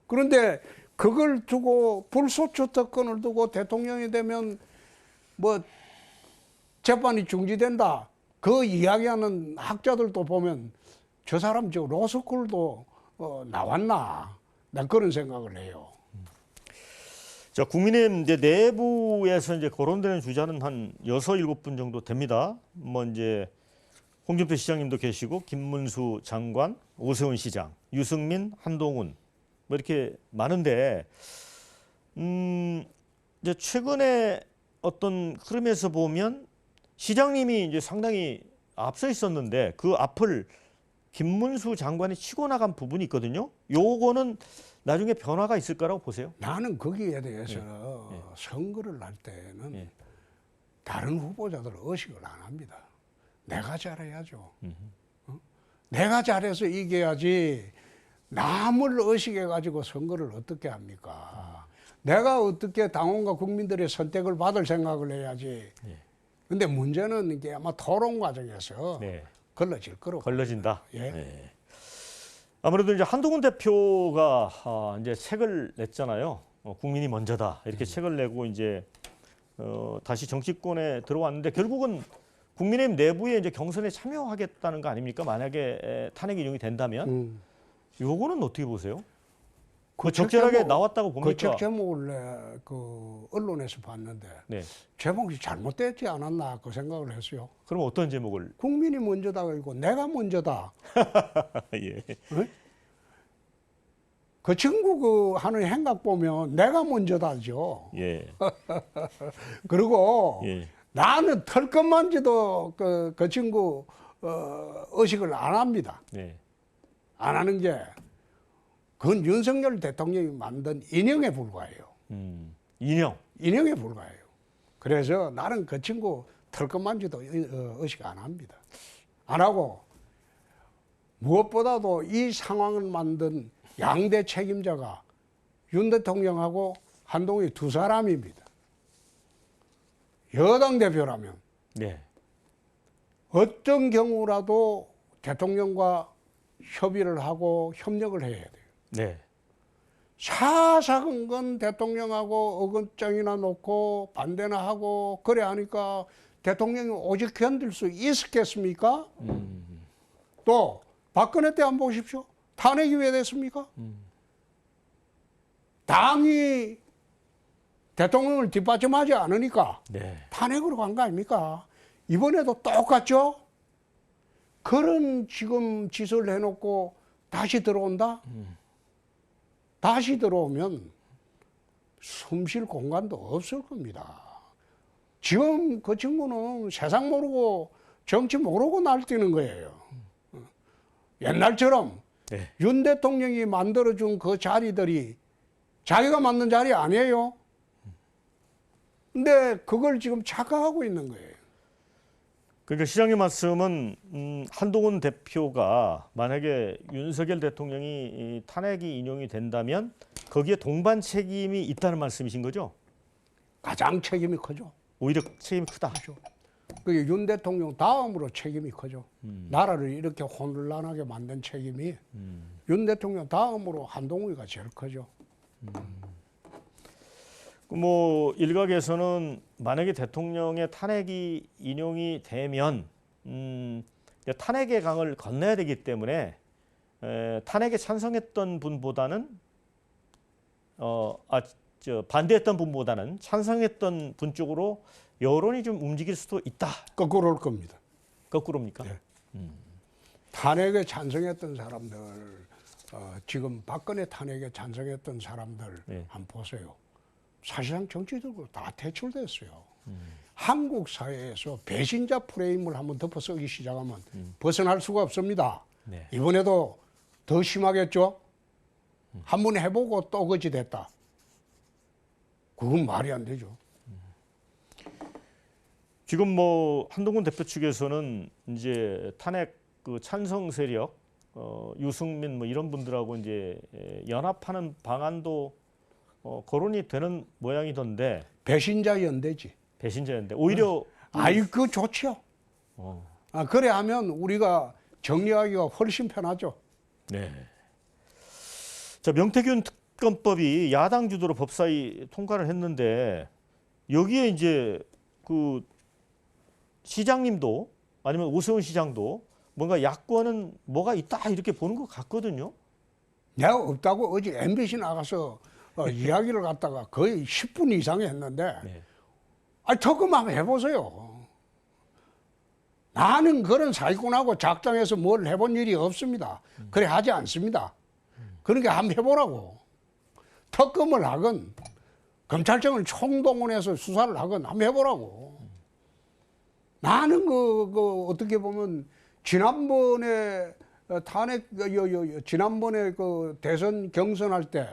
[SPEAKER 2] 그런데 그걸 두고 불소추 특권을 두고 대통령이 되면 뭐 재판이 중지된다. 그 이야기하는 학자들도 보면 저 사람 저 로스쿨도 나왔나? 난 그런 생각을 해요.
[SPEAKER 1] 자, 국민의힘 이제 내부에서 이제 거론되는 주자는 한 6, 7분 정도 됩니다. 뭐 이제 홍준표 시장님도 계시고 김문수 장관, 오세훈 시장, 유승민, 한동훈 뭐 이렇게 많은데 이제 최근에 어떤 흐름에서 보면 시장님이 이제 상당히 앞서 있었는데 그 앞을 김문수 장관이 치고 나간 부분이 있거든요. 요거는 나중에 변화가 있을 거라고 보세요?
[SPEAKER 2] 나는 거기에 대해서 선거를 할 때는 다른 후보자들 의식을 안 합니다. 내가 잘해야죠. 내가 잘해서 이겨야지 남을 의식해가지고 선거를 어떻게 합니까? 내가 어떻게 당원과 국민들의 선택을 받을 생각을 해야지. 근데 문제는 이게 아마 토론 과정에서 걸러질 거로.
[SPEAKER 1] 걸러진다.
[SPEAKER 2] 예.
[SPEAKER 1] 네. 아무래도 이제 한동훈 대표가 이제 책을 냈잖아요. 국민이 먼저다 이렇게 책을 내고 이제 다시 정치권에 들어왔는데 결국은 국민의힘 내부에 이제 경선에 참여하겠다는 거 아닙니까? 만약에 탄핵 인용이 된다면 요거는 어떻게 보세요? 그 적절하게 나왔다고 봅니까?
[SPEAKER 2] 그 책 제목을 그 언론에서 봤는데 제목이 잘못됐지 않았나 그 생각을 했어요.
[SPEAKER 1] 그럼 어떤 제목을?
[SPEAKER 2] 국민이 먼저다 그리고 내가 먼저다.
[SPEAKER 1] 예.
[SPEAKER 2] 네? 그 친구 그 하는 행각 보면 내가 먼저다죠.
[SPEAKER 1] 예.
[SPEAKER 2] 그리고
[SPEAKER 1] 예.
[SPEAKER 2] 나는 털것만지도 그 친구 의식을 안 합니다. 안 하는 게 그건 윤석열 대통령이 만든 인형에 불과해요.
[SPEAKER 1] 인형?
[SPEAKER 2] 인형에 불과해요. 그래서 나는 그 친구 털것만지도 의식 안 합니다. 안 하고 무엇보다도 이 상황을 만든 양대 책임자가 윤 대통령하고 한동훈 두 사람입니다. 여당 대표라면
[SPEAKER 1] 네.
[SPEAKER 2] 어떤 경우라도 대통령과 협의를 하고 협력을 해야 돼요.
[SPEAKER 1] 네.
[SPEAKER 2] 사사건 건 대통령하고 어긋장이나 놓고 반대나 하고 그래 하니까 대통령이 오직 견딜 수 있었겠습니까? 또 박근혜 때 한번 보십시오. 탄핵이 왜 됐습니까? 당이 대통령을 뒷받침하지 않으니까
[SPEAKER 1] 네.
[SPEAKER 2] 탄핵으로 간 거 아닙니까? 이번에도 똑같죠? 그런 지금 짓을 해놓고 다시 들어온다? 다시 들어오면 숨 쉴 공간도 없을 겁니다. 지금 그 친구는 세상 모르고 정치 모르고 날뛰는 거예요. 옛날처럼
[SPEAKER 1] 네.
[SPEAKER 2] 윤 대통령이 만들어준 그 자리들이 자기가 만든 자리 아니에요. 근데 그걸 지금 착각하고 있는 거예요.
[SPEAKER 1] 그러니까 시장님 말씀은 한동훈 대표가 만약에 윤석열 대통령이 이 탄핵이 인용이 된다면 거기에 동반 책임이 있다는 말씀이신 거죠?
[SPEAKER 2] 가장 책임이 크죠.
[SPEAKER 1] 오히려 책임이 크다.
[SPEAKER 2] 그게 윤 대통령 다음으로 책임이 크죠. 나라를 이렇게 혼란하게 만든 책임이 윤 대통령 다음으로 한동훈이가 제일 크죠.
[SPEAKER 1] 뭐 일각에서는 만약에 대통령의 탄핵이 인용이 되면 탄핵의 강을 건너야 되기 때문에 탄핵에 찬성했던 분보다는 반대했던 분보다는 찬성했던 분 쪽으로 여론이 좀 움직일 수도 있다.
[SPEAKER 2] 거꾸로 올 겁니다.
[SPEAKER 1] 거꾸로입니까?
[SPEAKER 2] 네. 탄핵에 찬성했던 사람들, 지금 박근혜 탄핵에 찬성했던 사람들
[SPEAKER 1] 네.
[SPEAKER 2] 한번 보세요. 사실상 정치적으로 다 퇴출됐어요. 한국 사회에서 배신자 프레임을 한번 덮어 쓰기 시작하면 벗어날 수가 없습니다.
[SPEAKER 1] 네.
[SPEAKER 2] 이번에도 더 심하겠죠? 한번 해보고 또 거지 됐다. 그건 말이 안 되죠.
[SPEAKER 1] 지금 뭐 한동훈 대표 측에서는 이제 탄핵 그 찬성 세력 유승민 뭐 이런 분들하고 이제 연합하는 방안도 거론이 되는 모양이던데.
[SPEAKER 2] 배신자 연대지.
[SPEAKER 1] 배신자였는데 오히려
[SPEAKER 2] 아이 그 좋죠. 그래 하면 우리가 정리하기가 훨씬 편하죠.
[SPEAKER 1] 네. 자, 명태균 특검법이 야당 주도로 법사위 통과를 했는데 여기에 이제 그 시장님도 아니면 오세훈 시장도 뭔가 야권은 뭐가 있다 이렇게 보는 것 같거든요.
[SPEAKER 2] 내가 없다고 어제 MBC 나가서 이야기를 갖다가 거의 10분 이상 했는데
[SPEAKER 1] 네.
[SPEAKER 2] 특검 한번 해보세요. 나는 그런 사기꾼하고 작당해서 뭘 해본 일이 없습니다. 그래 하지 않습니다. 그러니까 한번 해보라고. 특검을 하건 검찰청을 총동원해서 수사를 하건 한번 해보라고. 나는 그 어떻게 보면 지난번에 탄핵 지난번에 그 대선 경선할 때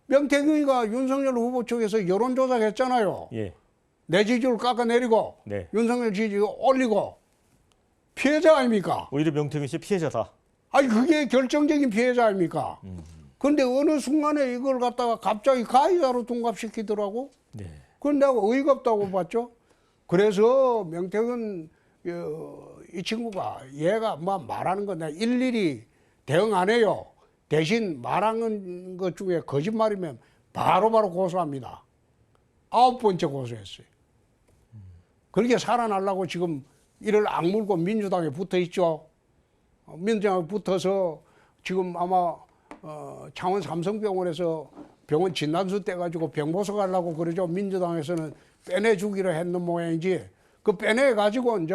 [SPEAKER 2] 명태균이가 윤석열 후보 쪽에서 여론조사 했잖아요.
[SPEAKER 1] 예.
[SPEAKER 2] 내 지지율 깎아내리고
[SPEAKER 1] 네.
[SPEAKER 2] 윤석열 지지율 올리고 피해자 아닙니까?
[SPEAKER 1] 오히려 명태균 씨 피해자다.
[SPEAKER 2] 아니 그게 결정적인 피해자 아닙니까? 그런데 어느 순간에 이걸 갖다가 갑자기 가해자로 둔갑시키더라고.
[SPEAKER 1] 네.
[SPEAKER 2] 그건 내가 어이가 없다고 봤죠. 그래서 명태균 이 친구가 얘가 뭐 말하는 거 내가 일일이 대응 안 해요. 대신 말하는 것 중에 거짓말이면 바로바로 고소합니다. 9번째 고소했어요. 그렇게 살아나려고 지금 이를 악물고 민주당에 붙어 있죠. 민주당에 붙어서 지금 아마 창원 삼성병원에서 병원 진단서 떼가지고 병보소 가려고 그러죠. 민주당에서는 빼내주기로 했는 모양이지. 그 빼내가지고 이제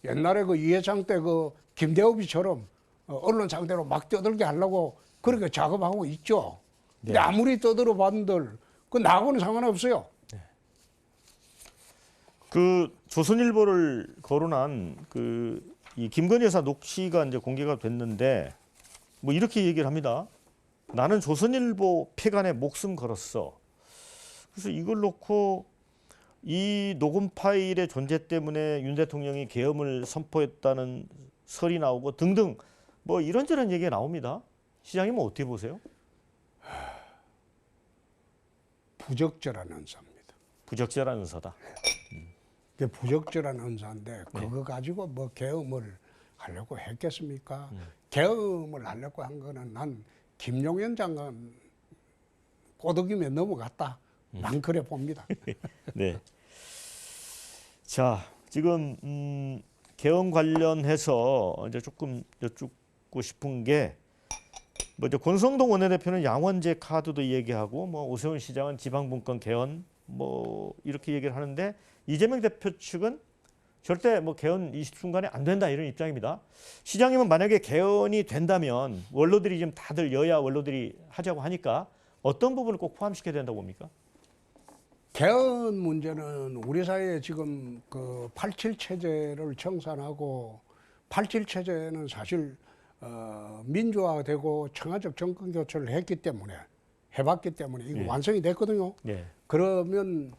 [SPEAKER 2] 옛날에 그 이해창 때 그 김대우비처럼 언론 상대로 막 떠들게 하려고 그렇게 작업하고 있죠. 근데 아무리 떠들어 반들 그 나하고는 상관없어요.
[SPEAKER 1] 그 조선일보를 거론한 그 이 김건희 여사 녹취가 이제 공개가 됐는데 뭐 이렇게 얘기를 합니다. 나는 조선일보 폐간에 목숨 걸었어. 그래서 이걸 놓고 이 녹음 파일의 존재 때문에 윤 대통령이 계엄을 선포했다는 설이 나오고 등등 뭐 이런저런 얘기가 나옵니다. 시장님은 어떻게 보세요?
[SPEAKER 2] 부적절한 언사입니다.
[SPEAKER 1] 부적절한 의사다.
[SPEAKER 2] 그게 부적절한 언사인데 그거 가지고 뭐 계엄을 하려고 했겠습니까? 계엄을 하려고 한 거는 난 김용현 장관 꼬드김에 넘어갔다. 난 그래 봅니다.
[SPEAKER 1] 네. 자, 지금 계엄 관련해서 이제 조금 여쭙고 싶은 게 뭐 이제 권성동 원내대표는 양원제 카드도 얘기하고 뭐 오세훈 시장은 지방분권 개헌 뭐 이렇게 얘기를 하는데 이재명 대표 측은 절대 뭐 개헌 이 순간에 안 된다 이런 입장입니다. 시장님은 만약에 개헌이 된다면 원로들이 지금 다들 여야 원로들이 하자고 하니까 어떤 부분을 꼭 포함시켜야 된다고 봅니까?
[SPEAKER 2] 개헌 문제는 우리 사회에 지금 그 87 체제를 청산하고 87 체제는 사실 민주화되고 청와적 정권 교체를 했기 때문에 해봤기 때문에 이거
[SPEAKER 1] 예.
[SPEAKER 2] 완성이 됐거든요.
[SPEAKER 1] 예.
[SPEAKER 2] 그러면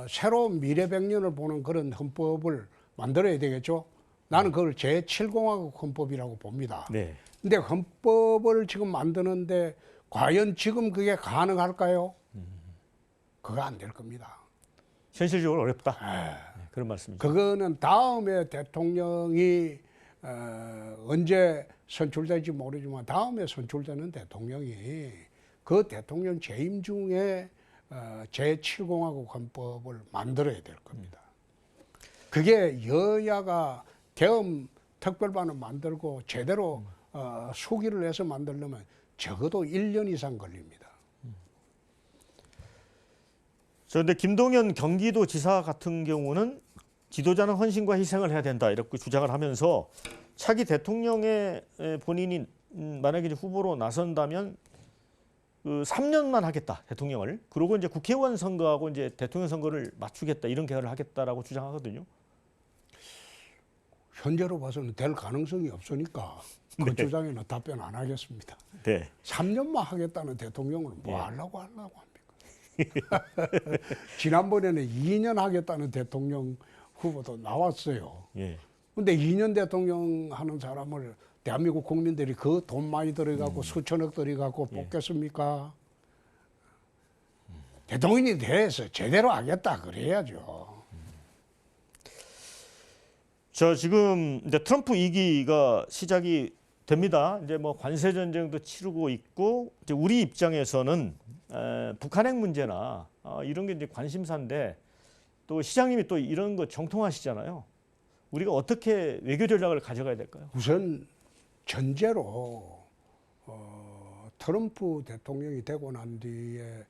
[SPEAKER 2] 새로운 미래 100년을 보는 그런 헌법을 만들어야 되겠죠. 나는 그걸 제7공화국 헌법이라고 봅니다.
[SPEAKER 1] 네.
[SPEAKER 2] 근데 헌법을 지금 만드는데 과연 지금 그게 가능할까요? 그거 안 될 겁니다.
[SPEAKER 1] 현실적으로 어렵다. 네, 그런 말씀이죠.
[SPEAKER 2] 그거는 다음에 대통령이 언제 선출될지 모르지만 다음에 선출되는 대통령이 그 대통령 재임 중에 제7공화국 헌법을 만들어야 될 겁니다. 그게 여야가 계엄 특별반을 만들고 제대로 수기를 해서 만들려면 적어도 1년 이상 걸립니다.
[SPEAKER 1] 그런데 김동연 경기도지사 같은 경우는 지도자는 헌신과 희생을 해야 된다 이렇게 주장을 하면서 차기 대통령의 본인이 만약에 이제 후보로 나선다면 그 3년만 하겠다 대통령을 그러고 이제 국회의원 선거하고 이제 대통령 선거를 맞추겠다 이런 계획을 하겠다라고 주장하거든요.
[SPEAKER 2] 현재로 봐서는 될 가능성이 없으니까 그
[SPEAKER 1] 네.
[SPEAKER 2] 주장에는 답변 안 하겠습니다.
[SPEAKER 1] 네.
[SPEAKER 2] 3년만 하겠다는 대통령을 뭐
[SPEAKER 1] 예.
[SPEAKER 2] 하려고 합니까? 지난번에는 2년 하겠다는 대통령 후보도 나왔어요.
[SPEAKER 1] 예.
[SPEAKER 2] 근데 2년 대통령 하는 사람을 대한민국 국민들이 그 돈 많이 들어가고 수천억 들어가고
[SPEAKER 1] 예.
[SPEAKER 2] 뽑겠습니까? 대통령이 돼서 제대로 하겠다 그래야죠.
[SPEAKER 1] 저 지금 이제 트럼프 2기가 시작이 됩니다. 이제 뭐 관세 전쟁도 치르고 있고 이제 우리 입장에서는 북한 핵 문제나 이런 게 이제 관심사인데 또 시장님이 또 이런 거 정통하시잖아요. 우리가 어떻게 외교 전략을 가져가야 될까요?
[SPEAKER 2] 우선 전제로 트럼프 대통령이 되고 난 뒤에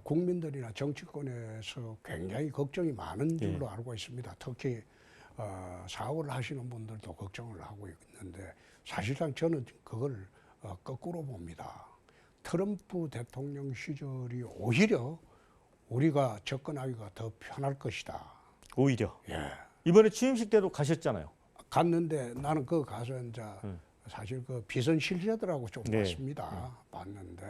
[SPEAKER 2] 국민들이나 정치권에서 굉장히 걱정이 많은 줄로
[SPEAKER 1] 예.
[SPEAKER 2] 알고 있습니다. 특히 사업을 하시는 분들도 걱정을 하고 있는데 사실상 저는 그걸 거꾸로 봅니다. 트럼프 대통령 시절이 오히려 우리가 접근하기가 더 편할 것이다.
[SPEAKER 1] 오히려
[SPEAKER 2] 예.
[SPEAKER 1] 이번에 취임식 때도 가셨잖아요.
[SPEAKER 2] 갔는데 나는 그 가서 이제 사실 그 비선 실세들하고 좀
[SPEAKER 1] 네.
[SPEAKER 2] 봤습니다. 봤는데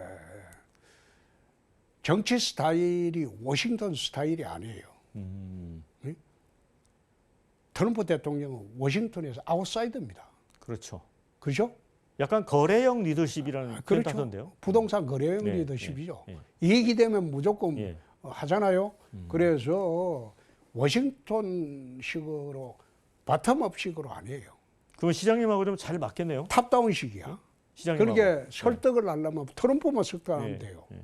[SPEAKER 2] 정치 스타일이 워싱턴 스타일이 아니에요. 응? 트럼프 대통령은 워싱턴에서 아웃사이더입니다.
[SPEAKER 1] 그렇죠.
[SPEAKER 2] 그죠?
[SPEAKER 1] 약간 거래형 리더십이라는 표현
[SPEAKER 2] 그렇죠.
[SPEAKER 1] 하던데요.
[SPEAKER 2] 부동산 거래형
[SPEAKER 1] 네,
[SPEAKER 2] 리더십이죠.
[SPEAKER 1] 네,
[SPEAKER 2] 이익이 되면 무조건
[SPEAKER 1] 예.
[SPEAKER 2] 하잖아요. 그래서 워싱턴식으로 바텀업식으로 아니에요.
[SPEAKER 1] 그럼 시장님하고 좀 잘 맞겠네요.
[SPEAKER 2] 탑다운식이야.
[SPEAKER 1] 시장님하고.
[SPEAKER 2] 그렇게 설득을 하려면 트럼프만 설득하면
[SPEAKER 1] 예,
[SPEAKER 2] 돼요.
[SPEAKER 1] 예.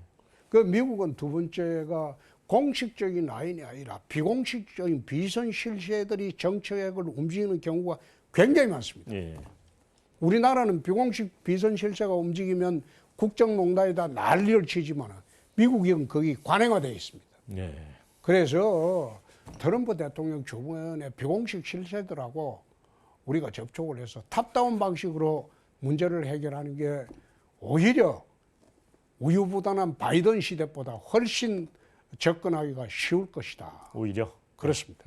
[SPEAKER 2] 그 미국은 두 번째가 공식적인 라인이 아니라 비공식적인 비선 실세들이 정책을 움직이는 경우가 굉장히 많습니다.
[SPEAKER 1] 예.
[SPEAKER 2] 우리나라는 비공식 비선 실세가 움직이면 국정농단에다 난리를 치지만 미국은 거기 관행화되어 있습니다.
[SPEAKER 1] 예.
[SPEAKER 2] 그래서 트럼프 대통령 주변의 비공식 실세들하고 우리가 접촉을 해서 탑다운 방식으로 문제를 해결하는 게 오히려 우유부단한 바이든 시대보다 훨씬 접근하기가 쉬울 것이다.
[SPEAKER 1] 오히려
[SPEAKER 2] 그렇습니다.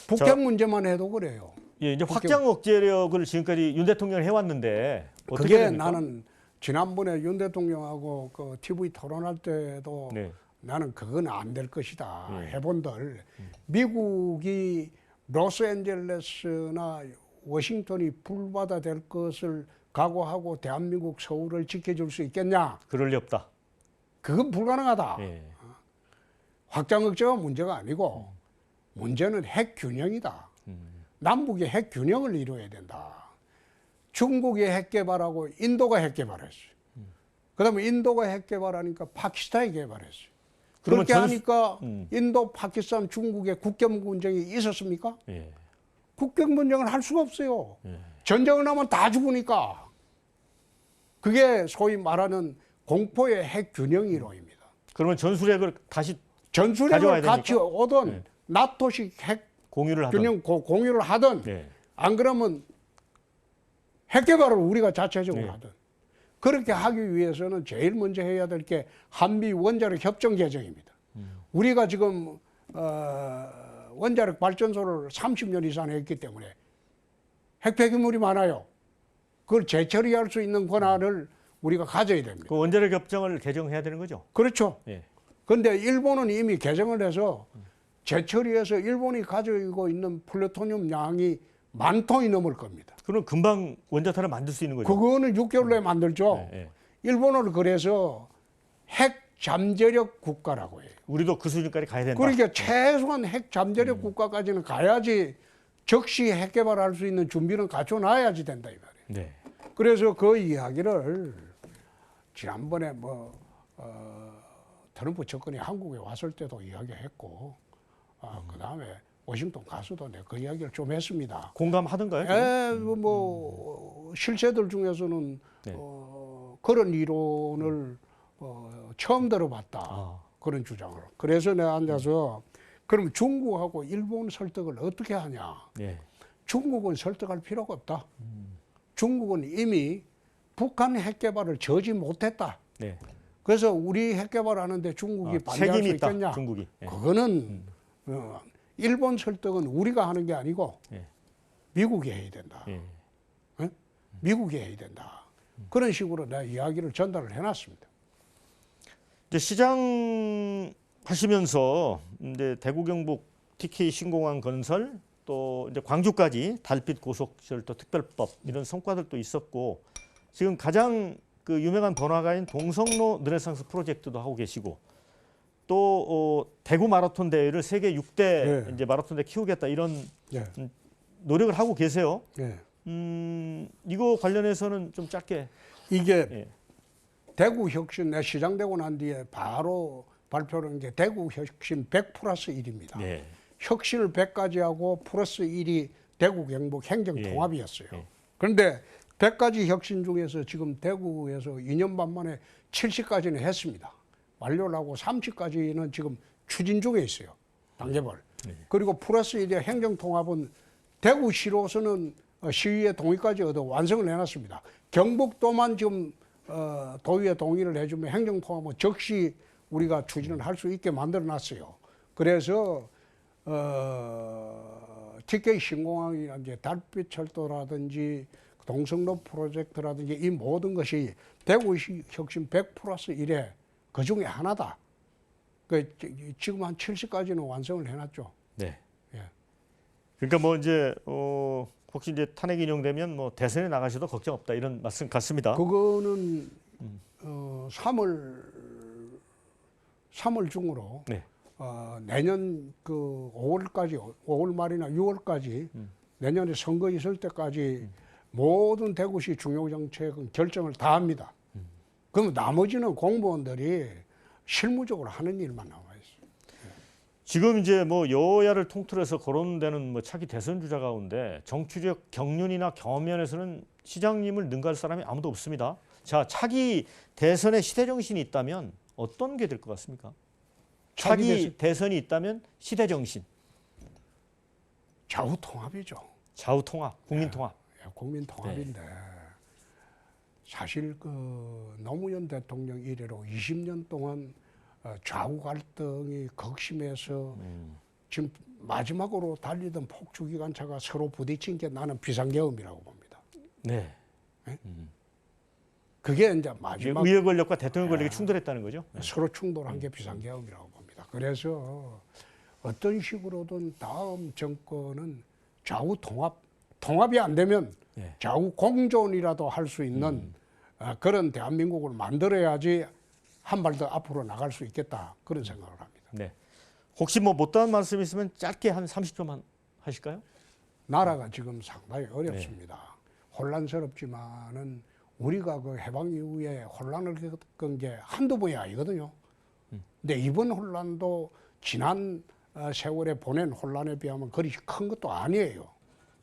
[SPEAKER 2] 북핵 문제만 해도 그래요.
[SPEAKER 1] 예, 이제 확장 억제력을 지금까지 윤 대통령이 해왔는데 어떻게
[SPEAKER 2] 그게
[SPEAKER 1] 됩니까?
[SPEAKER 2] 나는 지난번에 윤 대통령하고 그 TV 토론할 때도
[SPEAKER 1] 네.
[SPEAKER 2] 나는 그건 안 될 것이다.
[SPEAKER 1] 예.
[SPEAKER 2] 해본들 미국이 로스앤젤레스나 워싱턴이 불바다 될 것을 각오하고 대한민국 서울을 지켜줄 수 있겠냐?
[SPEAKER 1] 그럴 리 없다.
[SPEAKER 2] 그건 불가능하다.
[SPEAKER 1] 예.
[SPEAKER 2] 확장 억제가 문제가 아니고 문제는 핵 균형이다. 남북의 핵 균형을 이루어야 된다. 중국이 핵 개발하고 인도가 핵 개발했어요. 그다음에 인도가 핵 개발하니까 파키스탄이 개발했어요. 그렇게 하니까 인도, 파키스탄, 중국의 국경 분쟁이 있었습니까?
[SPEAKER 1] 예.
[SPEAKER 2] 국경 분쟁을 할 수가 없어요.
[SPEAKER 1] 예.
[SPEAKER 2] 전쟁을 하면 다 죽으니까. 그게 소위 말하는 공포의 핵 균형 이론입니다.
[SPEAKER 1] 그러면 전술핵을 다시
[SPEAKER 2] 전술핵을 같이
[SPEAKER 1] 됩니까?
[SPEAKER 2] 오든
[SPEAKER 1] 네.
[SPEAKER 2] 나토식 핵
[SPEAKER 1] 공유를 하던.
[SPEAKER 2] 균형 공유를 하든
[SPEAKER 1] 네.
[SPEAKER 2] 안 그러면 핵 개발을 우리가 자체적으로
[SPEAKER 1] 네.
[SPEAKER 2] 하든 그렇게 하기 위해서는 제일 먼저 해야 될 게 한미 원자력 협정 개정입니다. 우리가 지금 원자력 발전소를 30년 이상 했기 때문에 핵 폐기물이 많아요. 그걸 재처리할 수 있는 권한을 우리가 가져야 됩니다.
[SPEAKER 1] 그 원자력 협정을 개정해야 되는 거죠?
[SPEAKER 2] 그렇죠.
[SPEAKER 1] 예.
[SPEAKER 2] 그런데 일본은 이미 개정을 해서 재처리해서 일본이 가지고 있는 플루토늄 양이 10,000톤이 넘을 겁니다.
[SPEAKER 1] 그럼 금방 원자탄을 만들 수 있는 거죠?
[SPEAKER 2] 그거는 6개월 내에 만들죠.
[SPEAKER 1] 예, 예.
[SPEAKER 2] 일본을 그래서 핵 잠재력 국가라고 해요.
[SPEAKER 1] 우리도 그 수준까지 가야 된다.
[SPEAKER 2] 그러니까 최소한 핵 잠재력 국가까지는 가야지 적시 핵 개발할 수 있는 준비는 갖춰놔야지 된다 이 말이에요.
[SPEAKER 1] 네.
[SPEAKER 2] 그래서 그 이야기를 지난번에 트럼프 접근이 한국에 왔을 때도 이야기했고 그 다음에 워싱턴 가서도 내가 그 이야기를 좀 했습니다.
[SPEAKER 1] 공감하던가요?
[SPEAKER 2] 실세들 중에서는
[SPEAKER 1] 네.
[SPEAKER 2] 그런 이론을 처음 들어봤다.
[SPEAKER 1] 아.
[SPEAKER 2] 그런 주장을. 그래서 내가 앉아서 그럼 중국하고 일본 설득을 어떻게 하냐.
[SPEAKER 1] 예.
[SPEAKER 2] 중국은 설득할 필요가 없다. 중국은 이미 북한 핵 개발을 저지 못했다.
[SPEAKER 1] 네.
[SPEAKER 2] 그래서 우리 핵 개발하는데 중국이 반대할 수
[SPEAKER 1] 책임이 있다.
[SPEAKER 2] 있겠냐.
[SPEAKER 1] 중국이. 예.
[SPEAKER 2] 그거는 일본 설득은 우리가 하는 게 아니고
[SPEAKER 1] 예.
[SPEAKER 2] 미국이 해야 된다.
[SPEAKER 1] 예.
[SPEAKER 2] 미국이 해야 된다. 그런 식으로 내가 이야기를 전달을 해놨습니다.
[SPEAKER 1] 이제 시장 하시면서 이제 대구 경북 TK 신공항 건설 또 이제 광주까지 달빛 고속철도 특별법 이런 성과들도 있었고 지금 가장 그 유명한 번화가인 동성로 르네상스 프로젝트도 하고 계시고 또 대구 마라톤 대회를 세계 6대
[SPEAKER 2] 네.
[SPEAKER 1] 이제 마라톤 대 키우겠다 이런
[SPEAKER 2] 예.
[SPEAKER 1] 노력을 하고 계세요.
[SPEAKER 2] 예.
[SPEAKER 1] 이거 관련해서는 좀 짧게.
[SPEAKER 2] 이게
[SPEAKER 1] 예.
[SPEAKER 2] 대구 혁신 내 시장되고 난 뒤에 바로 발표를 한 게 대구 혁신 100+1입니다.
[SPEAKER 1] 예.
[SPEAKER 2] 혁신을 100가지 하고 플러스 1이 대구 경북 행정
[SPEAKER 1] 예.
[SPEAKER 2] 통합이었어요.
[SPEAKER 1] 예.
[SPEAKER 2] 그런데 100가지 혁신 중에서 지금 대구에서 2년 반 만에 70까지는 했습니다. 완료를 하고 30까지는 지금 추진 중에 있어요. 단계별. 그리고 플러스 1의 행정 통합은 대구시로서는 시의회 동의까지 얻어 완성을 해놨습니다. 경북도만 지금 도의회 동의를 해주면 행정 통합은 적시 우리가 추진을 할 수 있게 만들어놨어요. 그래서 TK 신공항이나 이제 달빛철도라든지 동성로 프로젝트라든지 이 모든 것이 대구 혁신 100+1의 그 중에 하나다. 지금 한 70까지는 완성을 해놨죠.
[SPEAKER 1] 네.
[SPEAKER 2] 예.
[SPEAKER 1] 그러니까 뭐 이제 혹시 이제 탄핵 인용되면 뭐 대선에 나가셔도 걱정 없다 이런 말씀 같습니다.
[SPEAKER 2] 그거는 3월 중으로
[SPEAKER 1] 네.
[SPEAKER 2] 내년 그 5월 말이나 6월까지 내년에 선거 있을 때까지 모든 대구시 중요 정책은 결정을 다 합니다. 그럼 나머지는 공무원들이 실무적으로 하는 일만 남아 있어요.
[SPEAKER 1] 지금 이제 뭐 여야를 통틀어서 거론되는 뭐 차기 대선 주자 가운데 정치적 경륜이나 경험면에서는 시장님을 능가할 사람이 아무도 없습니다. 자, 차기 대선의 시대 정신이 있다면 어떤 게 될 것 같습니까? 차기 대선이 있다면 시대 정신.
[SPEAKER 2] 좌우 통합이죠.
[SPEAKER 1] 좌우 통합, 국민 통합.
[SPEAKER 2] 국민 통합인데 사실 그 노무현 대통령 이래로 20년 동안 좌우 갈등이 극심해서 지금 마지막으로 달리던 폭주기관차가 서로 부딪힌 게 나는 비상계엄이라고 봅니다.
[SPEAKER 1] 네.
[SPEAKER 2] 그게 이제 마지막
[SPEAKER 1] 의회 권력과 대통령 권력이 충돌했다는 거죠.
[SPEAKER 2] 서로 충돌한 게 비상계엄이라고 봅니다. 그래서 어떤 식으로든 다음 정권은 좌우 통합이 안 되면
[SPEAKER 1] 네.
[SPEAKER 2] 좌우 공존이라도 할 수 있는 그런 대한민국을 만들어야지 한 발 더 앞으로 나갈 수 있겠다 그런 생각을 합니다.
[SPEAKER 1] 네. 혹시 뭐 못다한 말씀 있으면 짧게 한 30초만 하실까요?
[SPEAKER 2] 나라가 지금 상당히 어렵습니다. 혼란스럽지만은 우리가 그 해방 이후에 혼란을 겪은 게 한두 번이 아니거든요. 근데 이번 혼란도 지난 세월에 보낸 혼란에 비하면 그리 큰 것도 아니에요.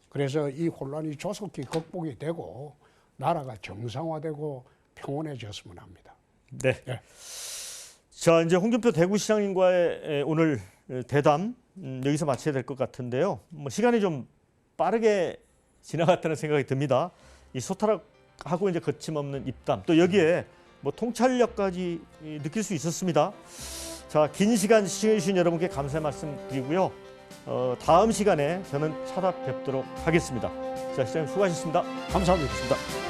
[SPEAKER 2] 그래서 이 혼란이 조속히 극복이 되고 나라가 정상화되고 평온해졌으면 합니다.
[SPEAKER 1] 네.
[SPEAKER 2] 예.
[SPEAKER 1] 자, 이제 홍준표 대구시장님과의 오늘 대담 여기서 마쳐야 될 것 같은데요. 뭐 시간이 좀 빠르게 지나갔다는 생각이 듭니다. 이 소탈하고 이제 거침없는 입담, 또 여기에 뭐 통찰력까지 느낄 수 있었습니다. 자, 긴 시간 시청해주신 여러분께 감사의 말씀 드리고요. 다음 시간에 저는 찾아뵙도록 하겠습니다. 자, 시장님 수고하셨습니다.
[SPEAKER 2] 감사합니다.
[SPEAKER 1] 고맙습니다.